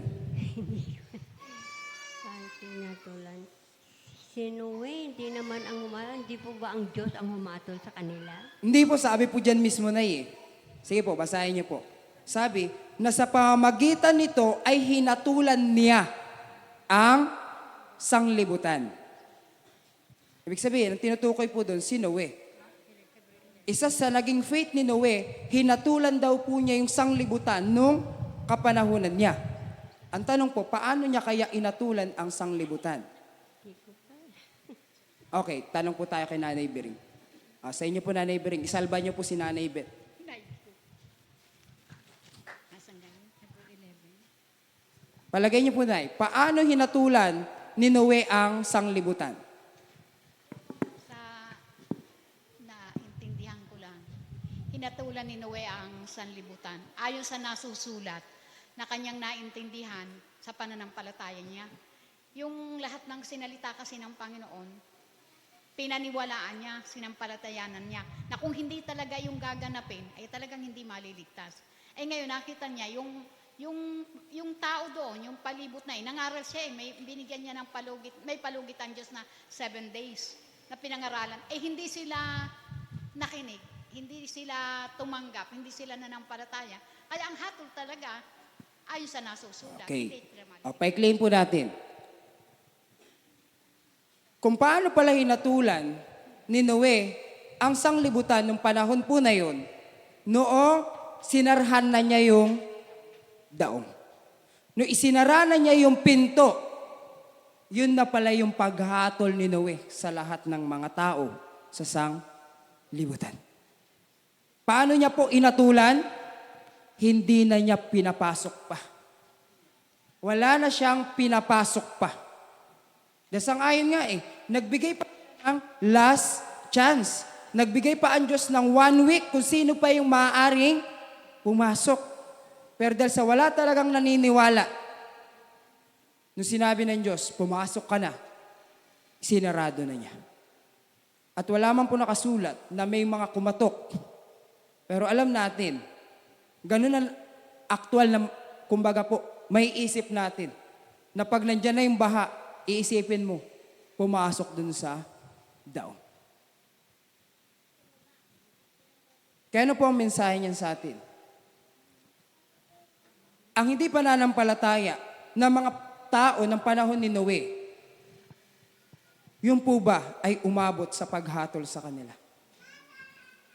J: Paano tinatulan? Si Noe, hindi naman ang humatol. Hindi po ba ang Diyos ang humatol sa kanila?
A: Hindi po, sabi po dyan mismo na Sige po, basahin niyo po. Sabi, na sa pamagitan nito ay hinatulan niya ang sanglibutan. Ibig sabihin, ang tinutukoy po doon, si Noe. Isa sa naging faith ni Noe, hinatulan daw po niya yung sanglibutan nung kapanahunan niya. Ang tanong po, paano niya kaya inatulan ang sanglibutan? Okay, tanong po tayo kay Nanay Bering. Sa inyo po, Nanay Bering, isalba niyo po si Nanay Beth. Palagay niyo po, Nay, paano hinatulan ni Noe ang sanglibutan?
G: Sa naintindihan ko lang, hinatulan ni Noe ang sanlibutan. Ayon sa nasusulat na kanyang naintindihan sa pananampalataya niya. Yung lahat ng sinalita kasi ng Panginoon, pinaniwalaan niya, sinampalatayanan niya, na kung hindi talaga yung gaganapin, ay talagang hindi maliligtas. Ay ngayon nakita niya yung tao doon, yung palibot na nangaral siya may binigyan niya ng palugit, may palugit ang Diyos na 7 days na pinangaralan. Hindi sila nakinig, hindi sila tumanggap, hindi sila nanampalataya. Kaya ang hatol talaga, ayon sa nasusulat.
A: Okay. Paiclaim po natin. Kung paano pala hinatulan ni Noe ang sanglibutan ng panahon po na yun, noong sinarhan na niya yung daong. No isinara na niya yung pinto, yun na pala yung paghatol ni Noe sa lahat ng mga tao sa sanglibutan. Paano niya po inatulan? Hindi na niya pinapasok pa. Wala na siyang pinapasok pa. Dasang-ayon nga nagbigay pa ng last chance. Nagbigay pa ang Diyos ng 1 week kung sino pa yung maaaring pumasok. Pero dahil sa wala talagang naniniwala, nung sinabi ng Diyos, pumasok ka na, sinarado na niya. At wala man po nakasulat na may mga kumatok. Pero alam natin, ganun ang aktual na, kumbaga po, may isip natin, na pag nandyan na yung baha, iisipin mo, pumasok dun sa daong. Kaya ano po ang mensahe niyan sa atin? Ang hindi pananampalataya ng mga tao ng panahon ni Noe Yun po ba ay umabot sa paghatol sa kanila?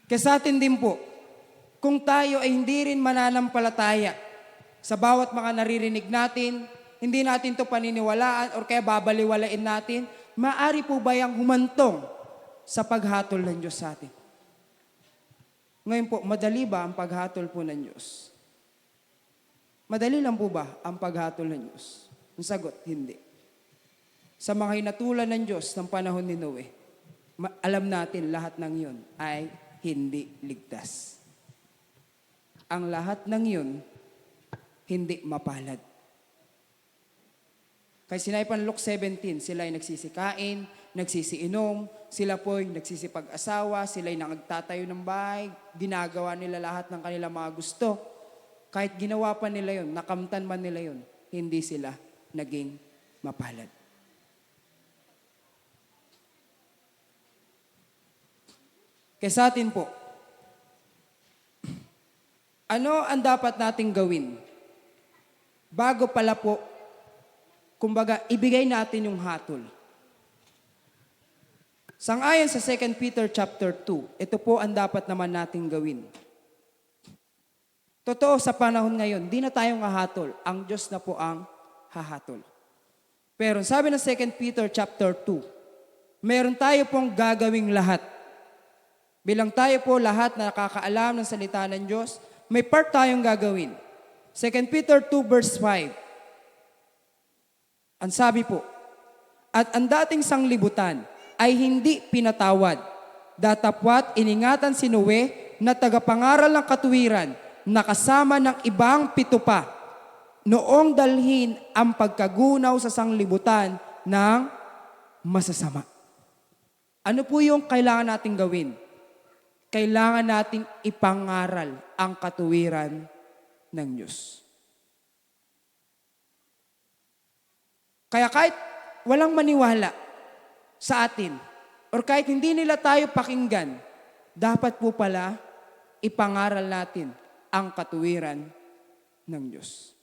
A: Kaya sa atin din po, kung tayo ay hindi rin mananampalataya sa bawat mga naririnig natin, hindi natin to paniniwalaan or kaya babaliwalain natin, maari po ba yung humantong sa paghatol ng Diyos sa atin? Ngayon po, madali ba ang paghatol po ng Diyos? Madali lang po ba ang paghatol ng Diyos? Ang sagot, hindi. Sa mga hinatulan ng Diyos ng panahon ni Noe, alam natin lahat ng yun ay hindi ligtas. Ang lahat ng yun, hindi mapalad. Kaya sinabi pa ng Luke 17, sila ay nagsisikain, nagsisiinom, sila po'y nagsisipag-asawa, sila ay nagtatayo ng bahay, ginagawa nila lahat ng kanilang mga gusto. Kahit ginawa pa nila yun, nakamtan man nila yun, hindi sila naging mapalad. Kaya sa atin po, ano ang dapat nating gawin? Bago pala po, kumbaga, ibigay natin yung hatol. Sangayon sa 2 Peter chapter 2, ito po ang dapat naman nating gawin. Totoo, sa panahon ngayon, di na tayo hahatol. Ang Diyos na po ang hahatol. Pero sabi ng 2 Peter chapter 2, meron tayo pong gagawing lahat. Bilang tayo po lahat na nakakaalam ng salita ng Diyos, may part tayong gagawin. 2 Peter 2 verse 5. Ang sabi po, at ang dating sanglibutan ay hindi pinatawad. Datapwat iningatan si Noe na tagapangaral ng katuwiran na kasama ng ibang 7 pa noong dalhin ang pagkagunaw sa sanglibutan ng masasama. Ano po yung kailangan nating gawin? Kailangan nating ipangaral ang katuwiran ng Diyos. Kaya kahit walang maniwala sa atin, or kahit hindi nila tayo pakinggan, dapat po pala ipangaral natin ang katuwiran ng Diyos.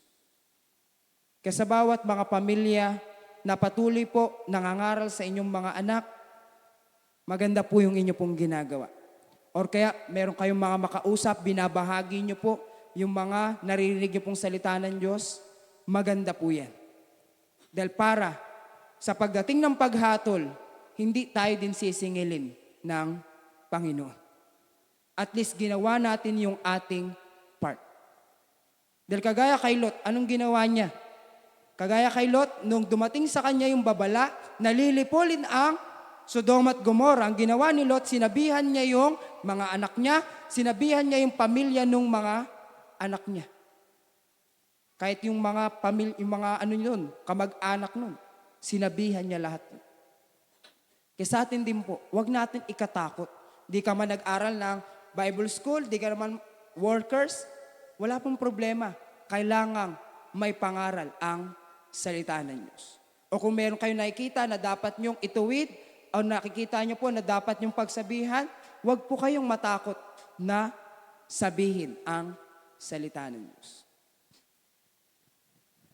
A: Kaya sa bawat mga pamilya na patuloy po nangangaral sa inyong mga anak, maganda po yung inyo pong ginagawa. Or kaya meron kayong mga makausap, binabahagi nyo po yung mga naririnig nyo pong salita ng Diyos, maganda po yan. Dahil para sa pagdating ng paghatol, hindi tayo din sisingilin ng Panginoon. At least ginawa natin yung ating part. Dahil kagaya kay Lot, anong ginawa niya? Kagaya kay Lot, nung dumating sa kanya yung babala, nalilipolin ang Sodoma at Gomorrah. Ang ginawa ni Lot, sinabihan niya yung mga anak niya, sinabihan niya yung pamilya ng mga anak niya. Kahit yung mga kamag-anak nun, sinabihan niya lahat. Kaya sa atin din po, wag natin ikatakot. Di ka man nag-aral ng Bible school, di ka naman workers, wala pong problema. Kailangang may pangaral ang salita ng Diyos. O kung meron kayo nakikita na dapat nyong ituwid, o nakikita nyo po na dapat nyong pagsabihan, wag po kayong matakot na sabihin ang salita ng Diyos.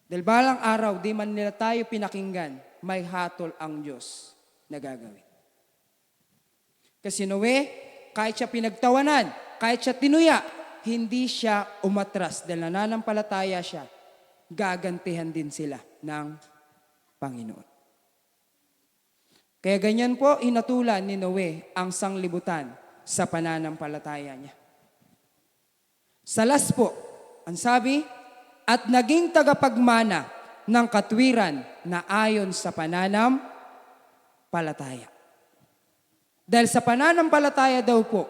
A: Dahil balang araw, di man nila tayo pinakinggan, may hatol ang Diyos na gagawin. Kasi Noe, kahit siya pinagtawanan, kahit siya tinuya, hindi siya umatras dahil nananampalataya siya, gagantihan din sila ng Panginoon. Kaya ganyan po hinatulan ni Noe ang sanglibutan sa pananampalataya niya. Sa last po, ang sabi, at naging tagapagmana ng katwiran na ayon sa pananampalataya. Dahil sa pananampalataya daw po,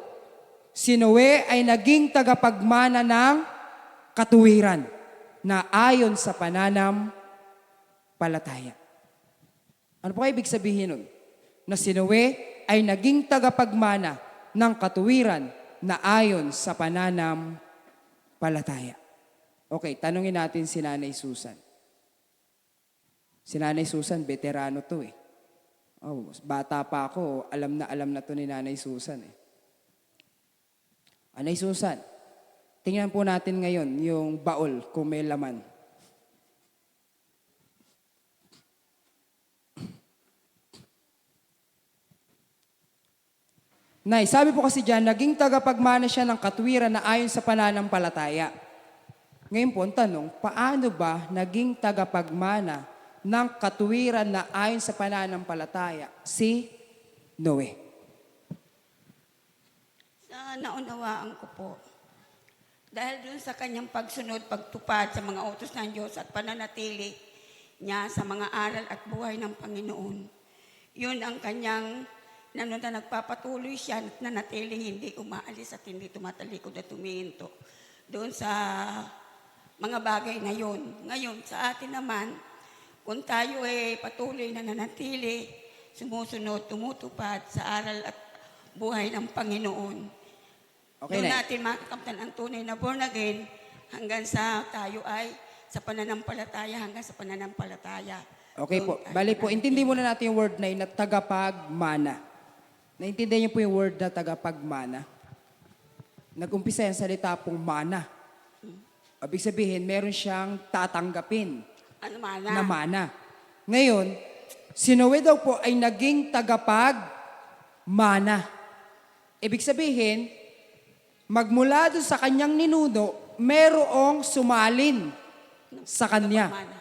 A: si Noe ay naging tagapagmana ng katuwiran na ayon sa pananampalataya. Ano po ibig sabihin nun? Na si Noe ay naging tagapagmana ng katuwiran na ayon sa pananampalataya. Okay, tanungin natin si Nanay Susan. Si Nanay Susan, veterano to eh. Oh, bata pa ako, alam na to ni Nanay Susan eh. Nanay Susan, tingnan po natin ngayon yung baol kung may laman. Nay, sabi po kasi dyan, naging tagapagmana siya ng katuwiran na ayon sa pananampalataya. Ngayon po, ang tanong, paano ba naging tagapagmana ng katuwiran na ayon sa pananampalataya si Noe?
K: Sa naunawaan ko po, dahil dun sa kanyang pagsunod, pagtupad sa mga utos ng Diyos at pananatili niya sa mga aral at buhay ng Panginoon, yun ang kanyang na nagpapatuloy siya at nanatiling hindi umaalis at hindi tumatalikod at tumihinto doon sa mga bagay na yun. Ngayon, sa atin naman, kung tayo ay patuloy na nanatili, sumusunod, tumutupad sa aral at buhay ng Panginoon,
A: Okay,
K: doon
A: Nay.
K: natin makakamtan ang tunay na born again hanggang sa tayo ay sa pananampalataya, hanggang sa pananampalataya.
A: Okay po.
K: Doon tayo
A: Bali po,
K: nanatili.
A: intindi muna natin yung word na yun na tagapagmana. Naintindihan niyo po yung word na tagapagmana? Nag-umpisa yung salita pong mana. Ibig sabihin, meron siyang tatanggapin
K: Ano mana?
A: na mana. Ngayon, si Noe daw po ay naging tagapagmana. Ibig sabihin, magmula doon sa kanyang ninuno, merong sumalin sa kanya.
K: Mana.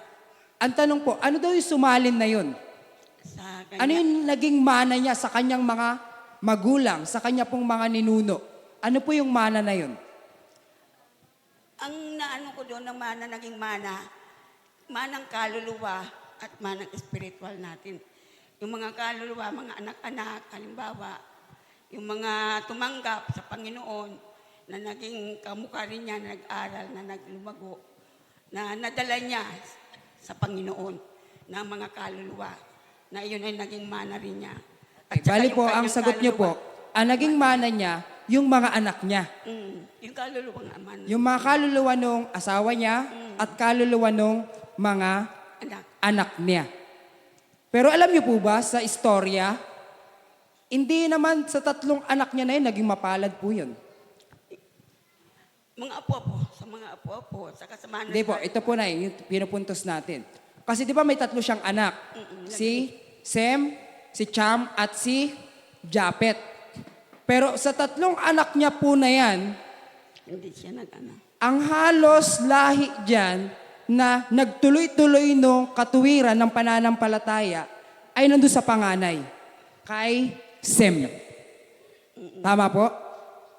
A: Ang tanong po, ano daw yung sumalin na yun?
K: Sa
A: Ano yung naging mana niya sa kanyang mga magulang, sa kanya pong mga ninuno? Ano po yung mana na yun?
K: Ang naano ko doon ng mana, naging mana, manang kaluluwa at manang spiritual natin. Yung mga kaluluwa, mga anak-anak, halimbawa, yung mga tumanggap sa Panginoon na naging kamukha rin niya, nag-aral, na naglumago, na nadala niya sa Panginoon na mga kaluluwa, na iyon ay naging mana rin niya. At saka
A: Bali
K: yung
A: po, ang
K: kanyang
A: sagot niyo po, ang naging mana niya, yung mga anak niya.
K: Yung kaluluwa nga man.
A: Yung mga kaluluwa nung asawa niya at kaluluwa nung mga
K: Anak.
A: anak niya. Pero alam niyo po ba, sa istorya, hindi naman sa tatlong anak niya na yun, naging mapalad po yun.
K: Mga apo-apo, sa mga apo-apo, sa kasamahan
A: Hindi po, ito po na yung pinupuntos natin. Kasi di ba may tatlo siyang anak? Si Sem, si Cham, at si Japet. Pero sa tatlong anak niya po na yan,
K: Hindi siya nag-ano.
A: ang halos lahi dyan na nagtuloy-tuloy nung katuwiran ng pananampalataya ay nandun sa panganay, kay Sem. Tama po?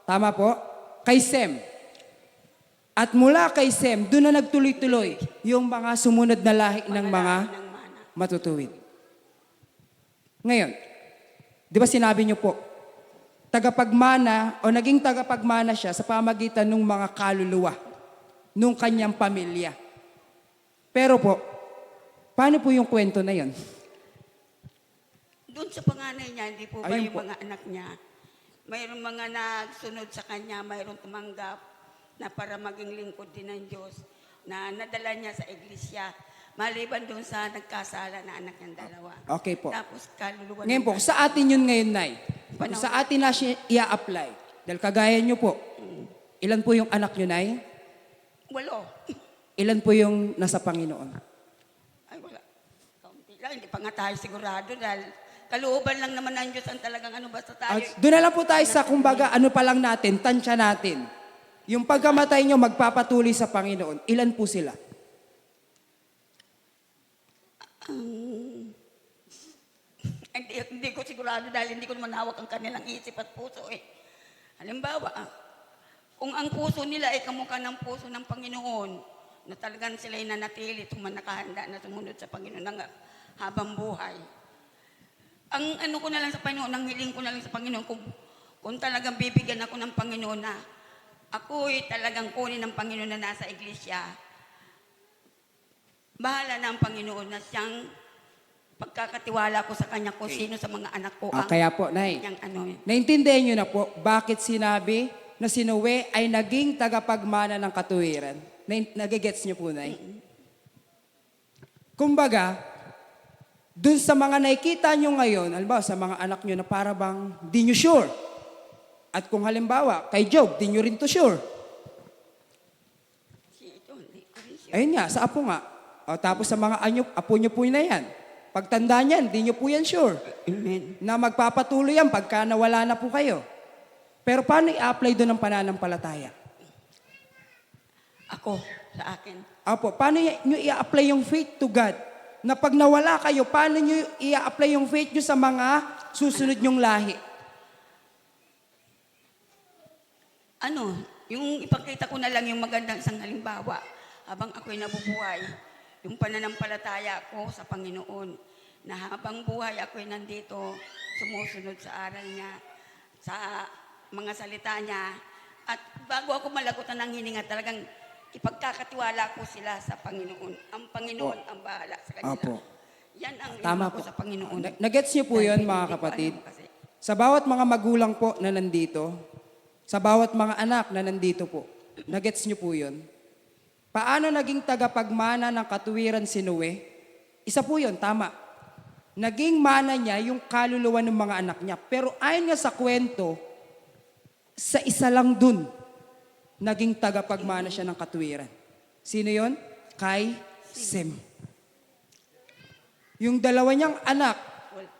A: Tama po? Kay Sem. At mula kay Sem, doon na nagtuloy-tuloy yung mga sumunod na lahi ng mga
K: Ng mana.
A: matutuwid. Ngayon, di ba sinabi niyo po, tagapagmana o naging tagapagmana siya sa pamagitan ng mga kaluluwa nung kanyang pamilya. Pero po, paano po yung kwento na yon?
K: Doon sa panganay niya, hindi po ba
A: Ayun
K: yung
A: po.
K: mga anak niya? Mayroong mga nagsunod sa kanya, mayroong tumanggap na para maging lingkod din ng Diyos na nadala niya sa iglesia. Maliban doon sa nagkasala na anak niyang dalawa.
A: Okay po.
K: Tapos kaluluwa.
A: Ngayon
K: ng
A: po,
K: bata.
A: sa atin yun ngayon, Nay. Kung sa atin na siya i-apply. Dahil kagaya niyo po, ilan po yung anak niyo, Nay?
K: Walo.
A: Ilan po yung nasa Panginoon?
K: Ay, wala. Kaunti lang. Hindi pa nga tayo sigurado dahil kalooban lang naman ng Diyos ang talagang ano basta tayo.
A: Doon na lang po tayo sa kumbaga ano pa lang natin, tansya natin. Yung pagkamatay nyo, magpapatuloy sa Panginoon. Ilan po sila?
K: Hindi ko sigurado dahil hindi ko naman hawak ang kanilang isip at puso eh. Halimbawa, kung ang puso nila ay kamukha ng puso ng Panginoon, na talagang sila ay nanatili, nakahanda na sumunod sa Panginoon ng habang buhay. Ang ano ko na lang sa Panginoon, ang hiling ko na lang sa Panginoon, kung talagang bibigyan ako ng Panginoon na ako'y talagang kunin ng Panginoon na nasa iglesia, bahala na ang Panginoon na siyang pagkakatiwala ko sa Kanya kung sino sa mga anak ko ang
A: Kaya po, Nay,
K: kanyang ano.
A: naintindihan nyo na po bakit sinabi na si Noe ay naging tagapagmana ng katuwiran. Nagigets nyo po, Nay? Kumbaga, dun sa mga nakikita nyo ngayon, halimbawa sa mga anak nyo na para bang di nyo sure. At kung halimbawa, kay Job, di nyo rin to sure.
K: Hindi ko rin siya.
A: Ayun nga, sa apo nga. O, tapos sa mga apo nyo po na yan. Pagtanda niyan, di nyo po yan sure.
K: Amen.
A: Na magpapatuloy yan pagka nawala na po kayo. Pero paano i-apply doon ang pananampalataya?
K: Ako, sa akin.
A: Apo, paano nyo i-apply yung faith to God? Na pag nawala kayo, paano nyo i-apply yung faith nyo sa mga susunod nyong lahi?
K: Ano, yung ipakita ko na lang yung magandang isang halimbawa habang ako'y nabubuhay, yung pananampalataya ko sa Panginoon, na habang buhay ako'y nandito, sumusunod sa aral niya, sa mga salita niya, at bago ako malagutan ng hininga, talagang ipagkakatiwala ko sila sa Panginoon. Ang Panginoon ang bahala sa kanila.
A: Apo.
K: Yan ang
A: Tama
K: iwan ko
A: po.
K: sa Panginoon.
A: Nagets niyo po yun,
K: Dahil
A: mga
K: hindi ko
A: kapatid?
K: alam kasi.
A: Sa bawat mga magulang po na nandito, sa bawat mga anak na nandito po, nagets niyo po yun? Paano naging tagapagmana ng katuwiran si Noe? Isa po yun, tama. Naging mana niya yung kaluluwa ng mga anak niya. Pero ayon nga sa kwento, sa isa lang dun, naging tagapagmana siya ng katuwiran. Sino yon? Kay Sem. Yung dalawa niyang anak,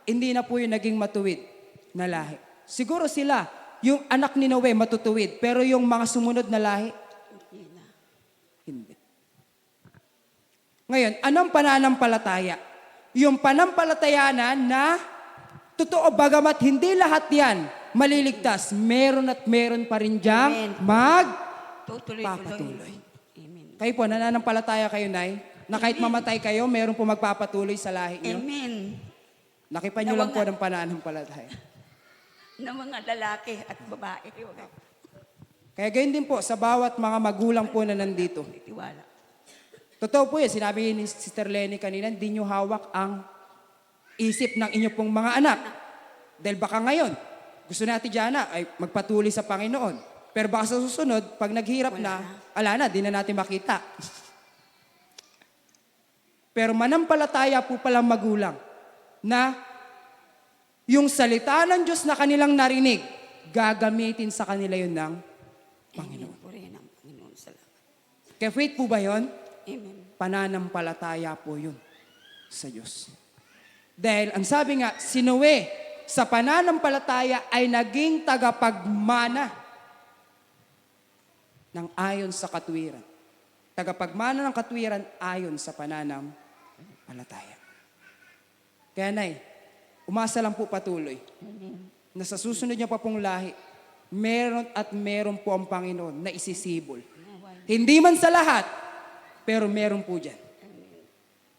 A: hindi na po yung naging matuwid na lahi. Siguro sila, yung anak ni Noe matutuwid, pero yung mga sumunod na lahi, hindi. Ngayon, anong pananampalataya? Yung panampalatayanan na totoo bagamat hindi lahat yan maliligtas, meron at meron pa rin diyang
K: Tutuloy-tuloy. Amen.
A: Kayo po, nananampalataya kayo, Nay, na kahit mamatay kayo, meron po magpapatuloy sa lahi niyo.
K: Amen.
A: Nakipan niyo lang po ng pananampalataya.
K: Na mga lalaki at babae.
A: Kaya gayon din po sa bawat mga magulang po na nandito.
K: Tiwala.
A: Totoo po yan, sinabi ni Sister Lenny kanina, hindi nyo hawak ang isip ng inyo pong mga anak. Dahil baka ngayon, gusto natin Diana ay magpatuloy sa Panginoon. Pero baka sa susunod, pag naghirap na, ala na, di na natin makita. Pero manampalataya po palang magulang na yung salita ng Diyos na kanilang narinig, gagamitin sa kanila yun ng Panginoon.
K: Purihin ang Panginoon. Salamat.
A: Kaya faith po ba yun?
K: Amen.
A: Pananampalataya po yun sa Diyos. Dahil ang sabi nga, si Noe sa pananampalataya ay naging tagapagmana ng ayon sa katuwiran. Tagapagmana ng katuwiran ayon sa pananampalataya. Kaya Nay, umasa lang po patuloy na sa susunod niya pa pong lahi, meron at meron po ang Panginoon na isisibol. Hindi man sa lahat, pero meron po dyan.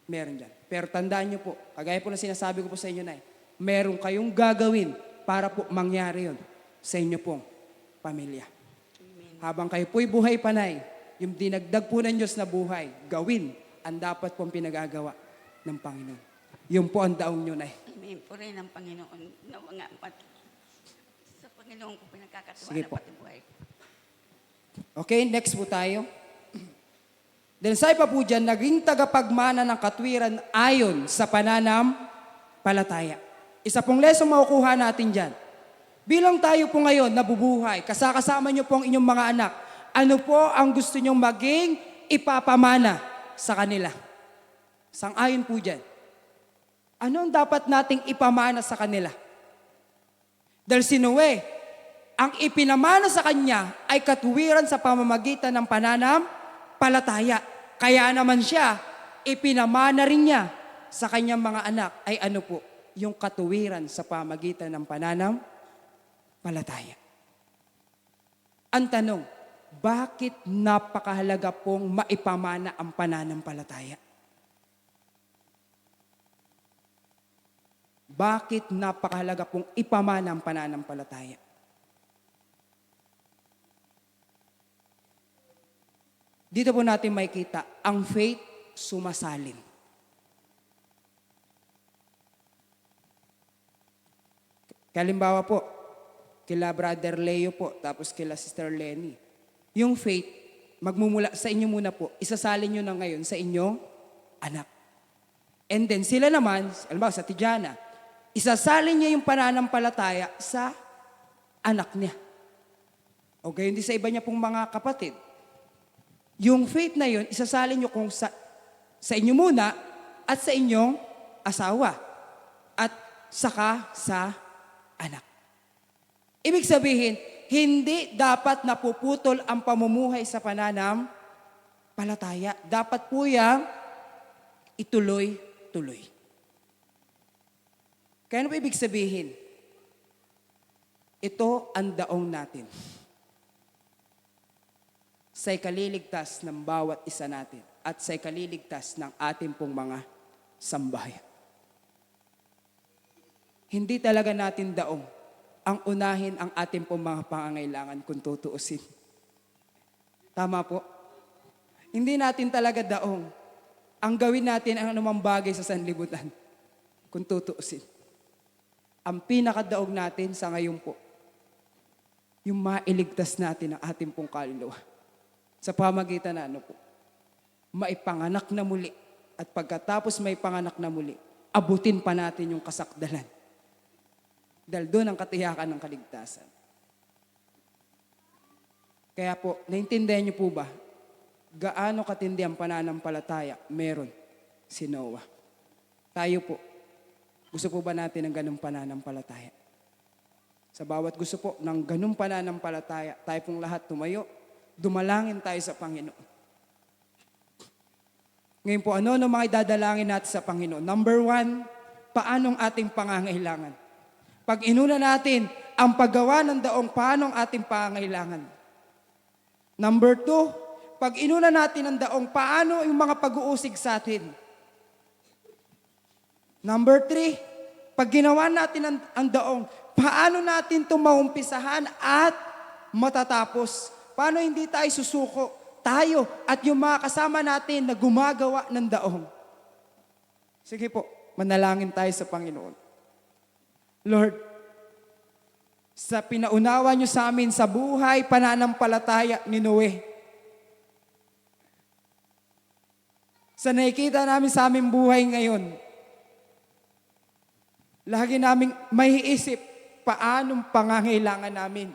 A: Meron dyan. Pero tandaan niyo po, kagaya po na sinasabi ko po sa inyo, Nay, meron kayong gagawin para po mangyari yun sa inyo pong pamilya. Habang kayo po'y buhay pa, Nay, yung dinagdag po ng Diyos na buhay, gawin ang dapat pong pinagagawa ng Panginoon. Yun po ang daong nyo, Nay.
K: Amen. Purihin ang Panginoon. Na mga sa Panginoon ko pinagkakatiwala
A: Sige po.
K: pati buhay.
A: Okay, next po tayo. Dahil sa iba po dyan, naging tagapagmana ng katwiran ayon sa pananampalataya. Isa pong lesson makukuha natin dyan. Bilang tayo po ngayon nabubuhay, kasama niyo po ang inyong mga anak, ano po ang gusto nyong maging ipapamana sa kanila? Sang-ayon po dyan. Ano ang dapat nating ipamana sa kanila? Dahil si Noe, ang ipinamana sa kanya ay katuwiran sa pamamagitan ng pananampalataya. Kaya naman siya, ipinamana rin niya sa kanyang mga anak ay ano po? Yung katuwiran sa pamamagitan ng pananampalataya. Ang tanong, bakit napakahalaga pong maipamana ang pananampalataya? Bakit napakahalaga pong ipamana ang pananampalataya? Dito po natin makikita, ang faith sumasalin. Kalimbawa po, kila Brother Leo po, tapos kila Sister Lenny. Yung faith, magmumula sa inyo muna po, isasalin nyo na ngayon sa inyong anak. And then sila naman, alam sa Tijana, isasalin niya yung pananampalataya sa anak niya. O gayon din sa iba niya pong mga kapatid. Yung faith na yun, isasalin niyo kung sa inyo muna at sa inyong asawa. At saka sa anak. Ibig sabihin, hindi dapat napuputol ang pamumuhay sa pananampalataya. Dapat po yang ituloy-tuloy. Kaya ano ba ibig sabihin? Ito ang daong natin sa ikaliligtas ng bawat isa natin at sa ikaliligtas ng ating pong mga sambahayan. Hindi talaga natin daong ang unahin ang ating pong mga pangangailangan kung tutuusin. Tama po? Hindi natin talaga daong ang gawin natin ang anumang bagay sa sanlibutan kung tutuusin. Ang pinakadaog natin sa ngayon po, yung mailigtas natin ang ating pong kaluluwa. Sa pamagitan na ano po, maipanganak na muli. At pagkatapos may panganak na muli, abutin pa natin yung kasakdalan. Dahil doon ang katiyakan ng kaligtasan. Kaya po, naintindihan niyo po ba, gaano katindi ang pananampalataya meron si Noah? Tayo po, gusto po ba natin ng ganung pananampalataya? Sa bawat gusto po ng ganung pananampalataya, tayo pong lahat tumayo, dumalangin tayo sa Panginoon. Ngayon po, ano mga idadalangin natin sa Panginoon? Number 1, paanong ating pangangailangan? Pag inuna natin ang paggawa ng daong, paanong ating pangangailangan? Number 2, pag inuna natin ang daong, paano yung mga pag-uusig sa atin? Number 3, pag ginawa natin ang daong, paano natin ito maumpisahan at matatapos? Paano hindi tayo susuko? Tayo at yung mga kasama natin na gumagawa ng daong. Sige po, manalangin tayo sa Panginoon. Lord, sa pinaunawa niyo sa amin sa buhay, pananampalataya ni Noe, sa nakikita namin sa aming buhay ngayon, lagi naming may isip paanong pangangailangan namin.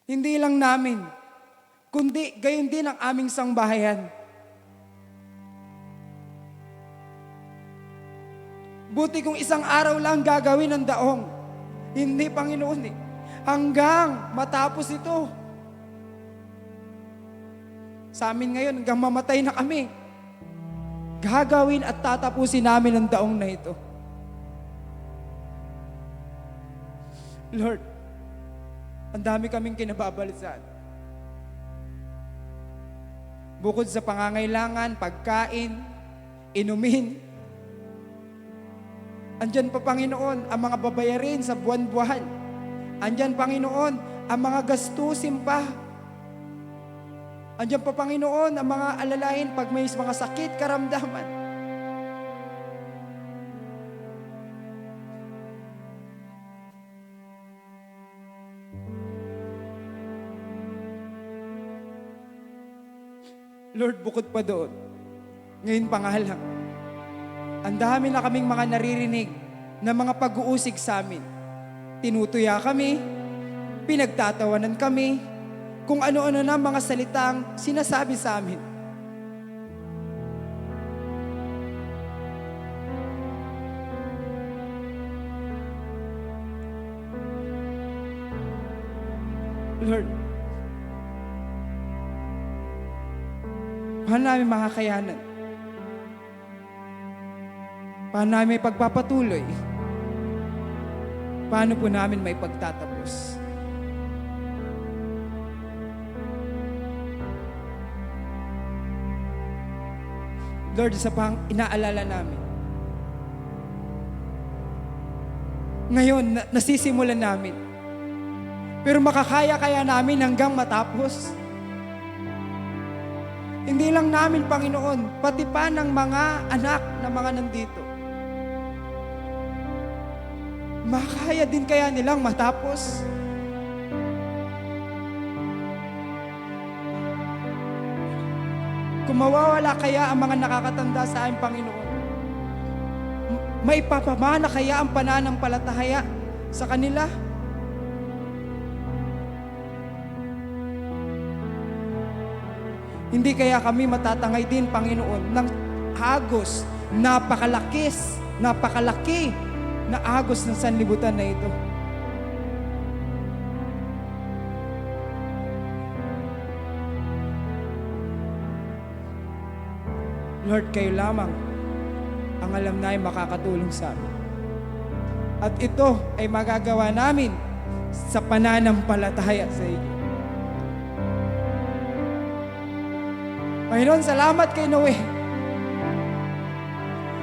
A: Hindi lang namin, kundi gayon din ang aming sangbahayan. Buti kung isang araw lang gagawin ang daong. Hindi, Panginoon eh. Hanggang matapos ito. Sa amin ngayon, hanggang mamatay na kami. Gagawin at tatapusin namin ang daong na ito. Lord, ang dami kaming kinababalisan. Bukod sa pangangailangan, pagkain, inumin, andyan pa, Panginoon, ang mga babayarin sa buwan-buwan. Andyan, Panginoon, ang mga gastusin pa. Andyan pa, Panginoon, ang mga alalahin pag may mga sakit, karamdaman. Lord, bukod pa doon, ngayon pa nga lang, ang dami na kaming mga naririnig na mga pag-uusig sa amin. Tinutuya kami, pinagtatawanan kami, kung ano-ano na mga salitang sinasabi sa amin. Lord, paano namin makakayanan? Paano namin pagpapatuloy? Paano po namin may pagtatapos? Lord, isa pang inaalala namin. Ngayon, nasisimulan namin. Pero makakaya-kaya namin hanggang matapos. Hindi lang namin, Panginoon, pati pa ng mga anak na mga nandito. Makaya din kaya nilang matapos? Kung mawawala kaya ang mga nakakatanda sa aming Panginoon, may papamana kaya ang pananampalataya sa kanila? Hindi kaya kami matatangay din, Panginoon, ng agos, napakalakis napakalaki na agos ng sanlibutan na ito. Lord, kayo lamang ang alam na ay makakatulong sa amin. At ito ay magagawa namin sa pananampalataya sa inyo. Panginoon, salamat kay Noe.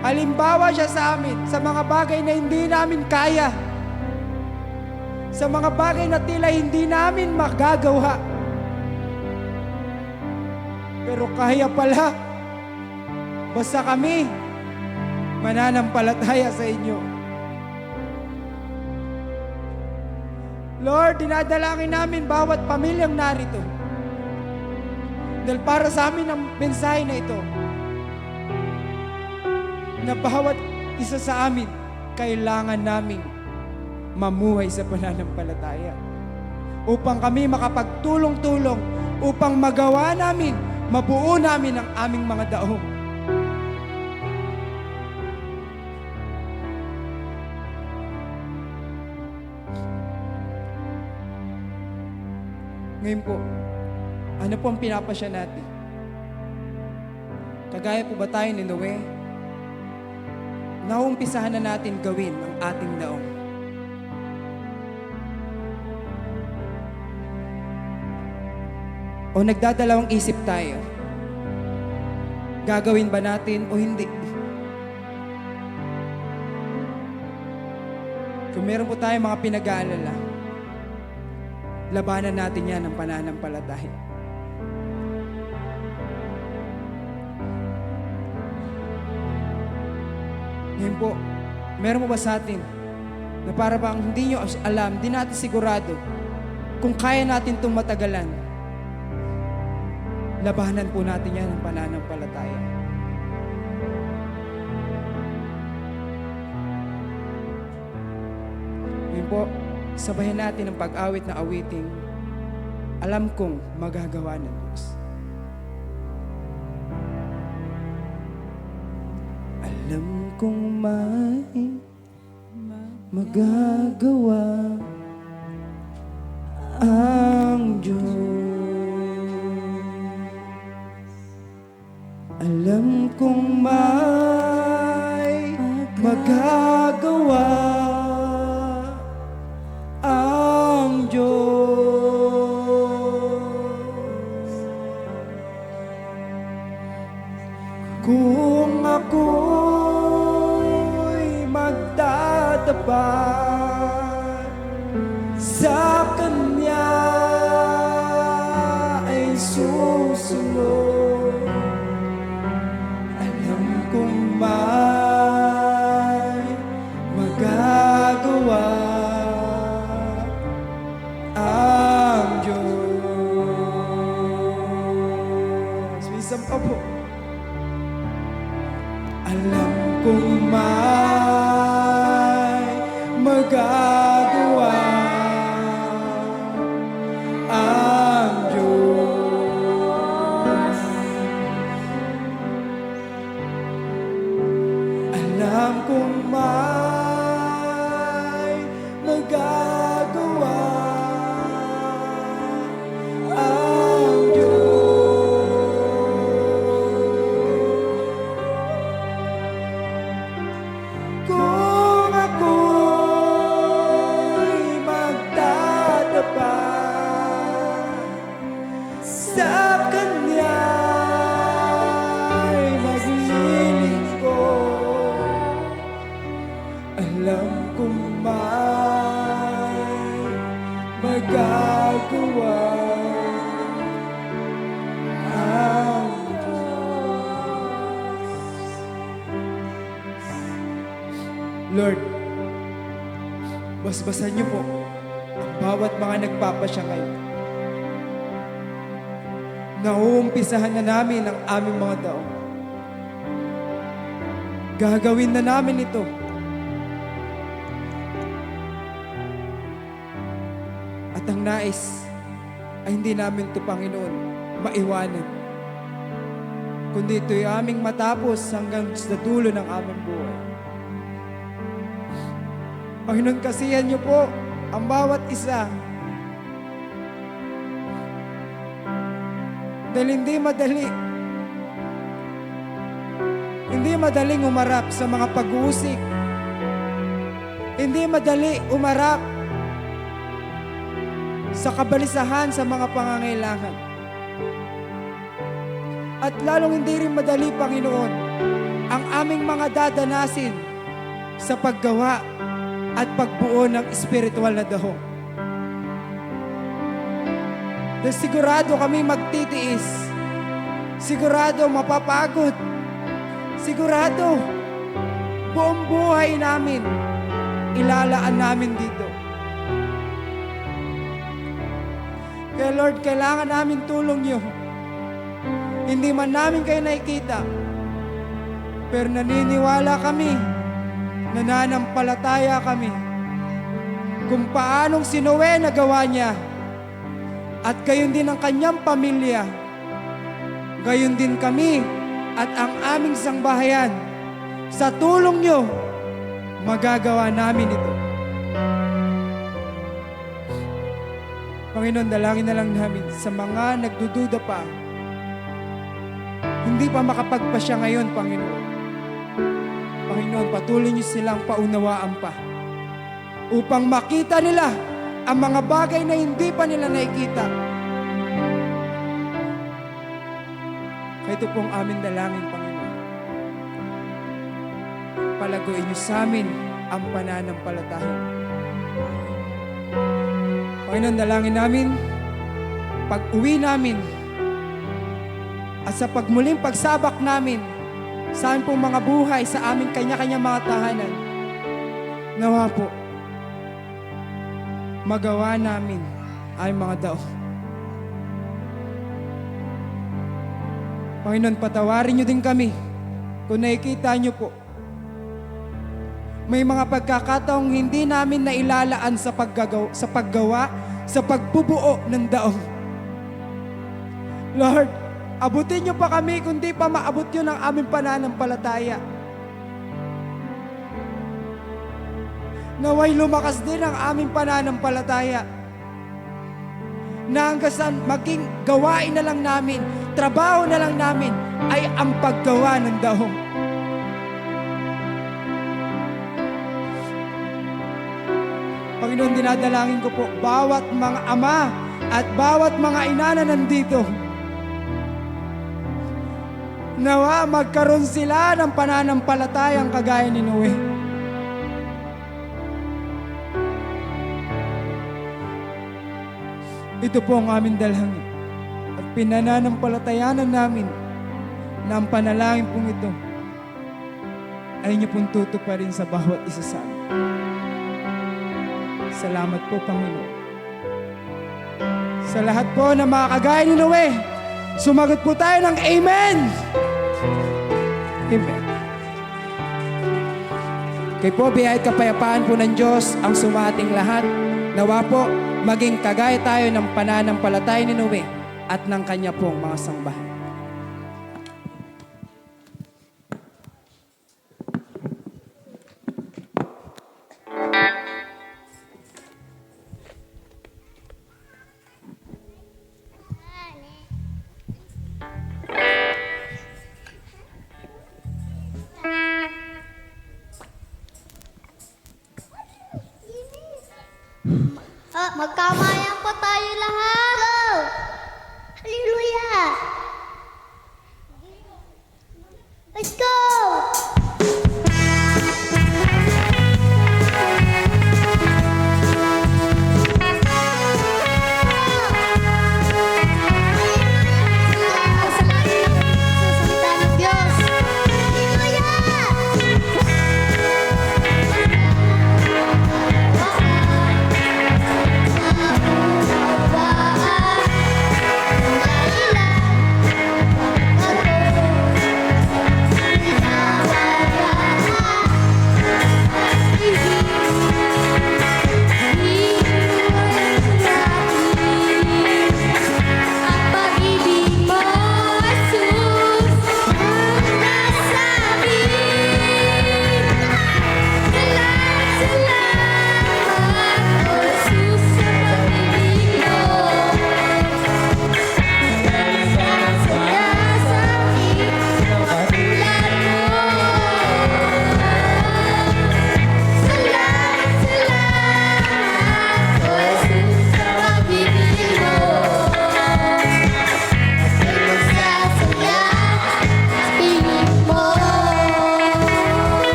A: Halimbawa siya sa amin sa mga bagay na hindi namin kaya. Sa mga bagay na tila hindi namin magagawa. Pero kaya pala. Basta kami mananampalataya sa inyo. Lord, dinadalangin namin bawat pamilyang narito. Dahil para sa amin ang mensahe na ito, na bawat isa sa amin, kailangan naming mamuhay sa pananampalataya. Upang kami makapagtulong-tulong, upang magawa namin, mabuo namin ang aming mga daong. Ngayon po, ano po ang pinapasya natin? Kagaya po ba tayo ni Noe? Nauumpisahan na natin gawin ang ating daong. O nagdadalawang isip tayo? Gagawin ba natin o hindi? Kung meron po tayong mga pinag-aalala, labanan natin yan ng pananampalataya. Ngayon po, meron mo ba sa atin na para bang hindi nyo alam, di natin sigurado kung kaya natin itong matagalan, labanan po natin yan ng pananampalataya. Ngayon po, sabayan natin ang pag-awit na awiting alam kong magagawa ng Diyos. Alam kong may magagawa ang Diyos. Alam kong may magagawa ang Diyos. Kung ako'y magtatapat sa Kanya ay susunod, alam kong may magagawa ang Diyos. Minsan pa po. Alam kong may magagawa ang Diyos. Alam kong may magagawa ang Diyos. Kung ako'y magtatapat sa Kanya ay maglilingkod, alam kong may magagawa ang Diyos. Lord, basbasan niyo po ang bawat mga nagpapasya ngayon. Nauumpisahan na namin ang aming mga daong. Gagawin na namin ito. At ang nais ay hindi namin ito, Panginoon, maiwanan. Kundi ito'y aming matapos hanggang sa dulo ng aming buhay. Panginoon, kasihan niyo po ang bawat isa. Dahil hindi madaling umarap sa mga pag-uusik. Hindi madali umarap sa kabalisahan sa mga pangangailangan. At lalong hindi rin madali, Panginoon, ang aming mga dadanasin sa paggawa at pagbuo ng espiritual na dahong. Dahil sigurado kami magtitiis. Sigurado mapapagod. Sigurado buong buhay namin ilalaan namin dito. Kaya Lord, kailangan namin tulong niyo. Hindi man namin kayo nakikita, pero naniniwala kami, nananampalataya kami kung paanong si Noe nagawa niya at gayon din ang kanyang pamilya, gayon din kami at ang aming sangbahayan. Sa tulong niyo, magagawa namin ito. Panginoon, dalangin na lang namin sa mga nagdududa pa, hindi pa makapagpasya ngayon, Panginoon. Panginoon, patuloy niyo silang paunawaan pa upang makita nila ang mga bagay na hindi pa nila nakikita. Kaya ito pong aming dalangin, Panginoon. Palaguin niyo sa amin ang pananampalataya. Panginoon, dalangin namin, pag-uwi namin, at sa pagmuling pagsabak namin sa aming pong mga buhay, sa aming kanya-kanya mga tahanan, nawa po, magawa namin ay mga daw. Panginoon, patawarin niyo din kami kung nakikita niyo po may mga pagkakataong hindi namin nailalaan sa paggawa, sa pagbubuo ng daong. Lord, abutin niyo pa kami kung di pa maabot yun ang aming pananampalataya. Naway lumakas din ang aming pananampalataya. Na hanggang saan maging gawain na lang namin, trabaho na lang namin, ay ang paggawa ng dahong. Panginoon, dinadalangin ko po bawat mga ama at bawat mga ina na nandito. Nawa magkaroon sila ng pananampalatayang kagaya ni Noe. Ito po ang aming dalangin at pinananampalatayanan namin na ang panalangin pong ito ay niyo pong tutuparin sa bawat isa sa amin. Salamat po, Panginoon. Sa lahat po na mga kagaya ni Noe, sumagot po tayo ng Amen! Amen. Kay po, biyaya at kapayapaan po ng Diyos ang sumating lahat. Nawa po, maging kagaya tayo ng pananampalataya ni Noe at ng kanya pong mga sangbahan.
B: Magkamayan po tayo lahat. Hallelujah!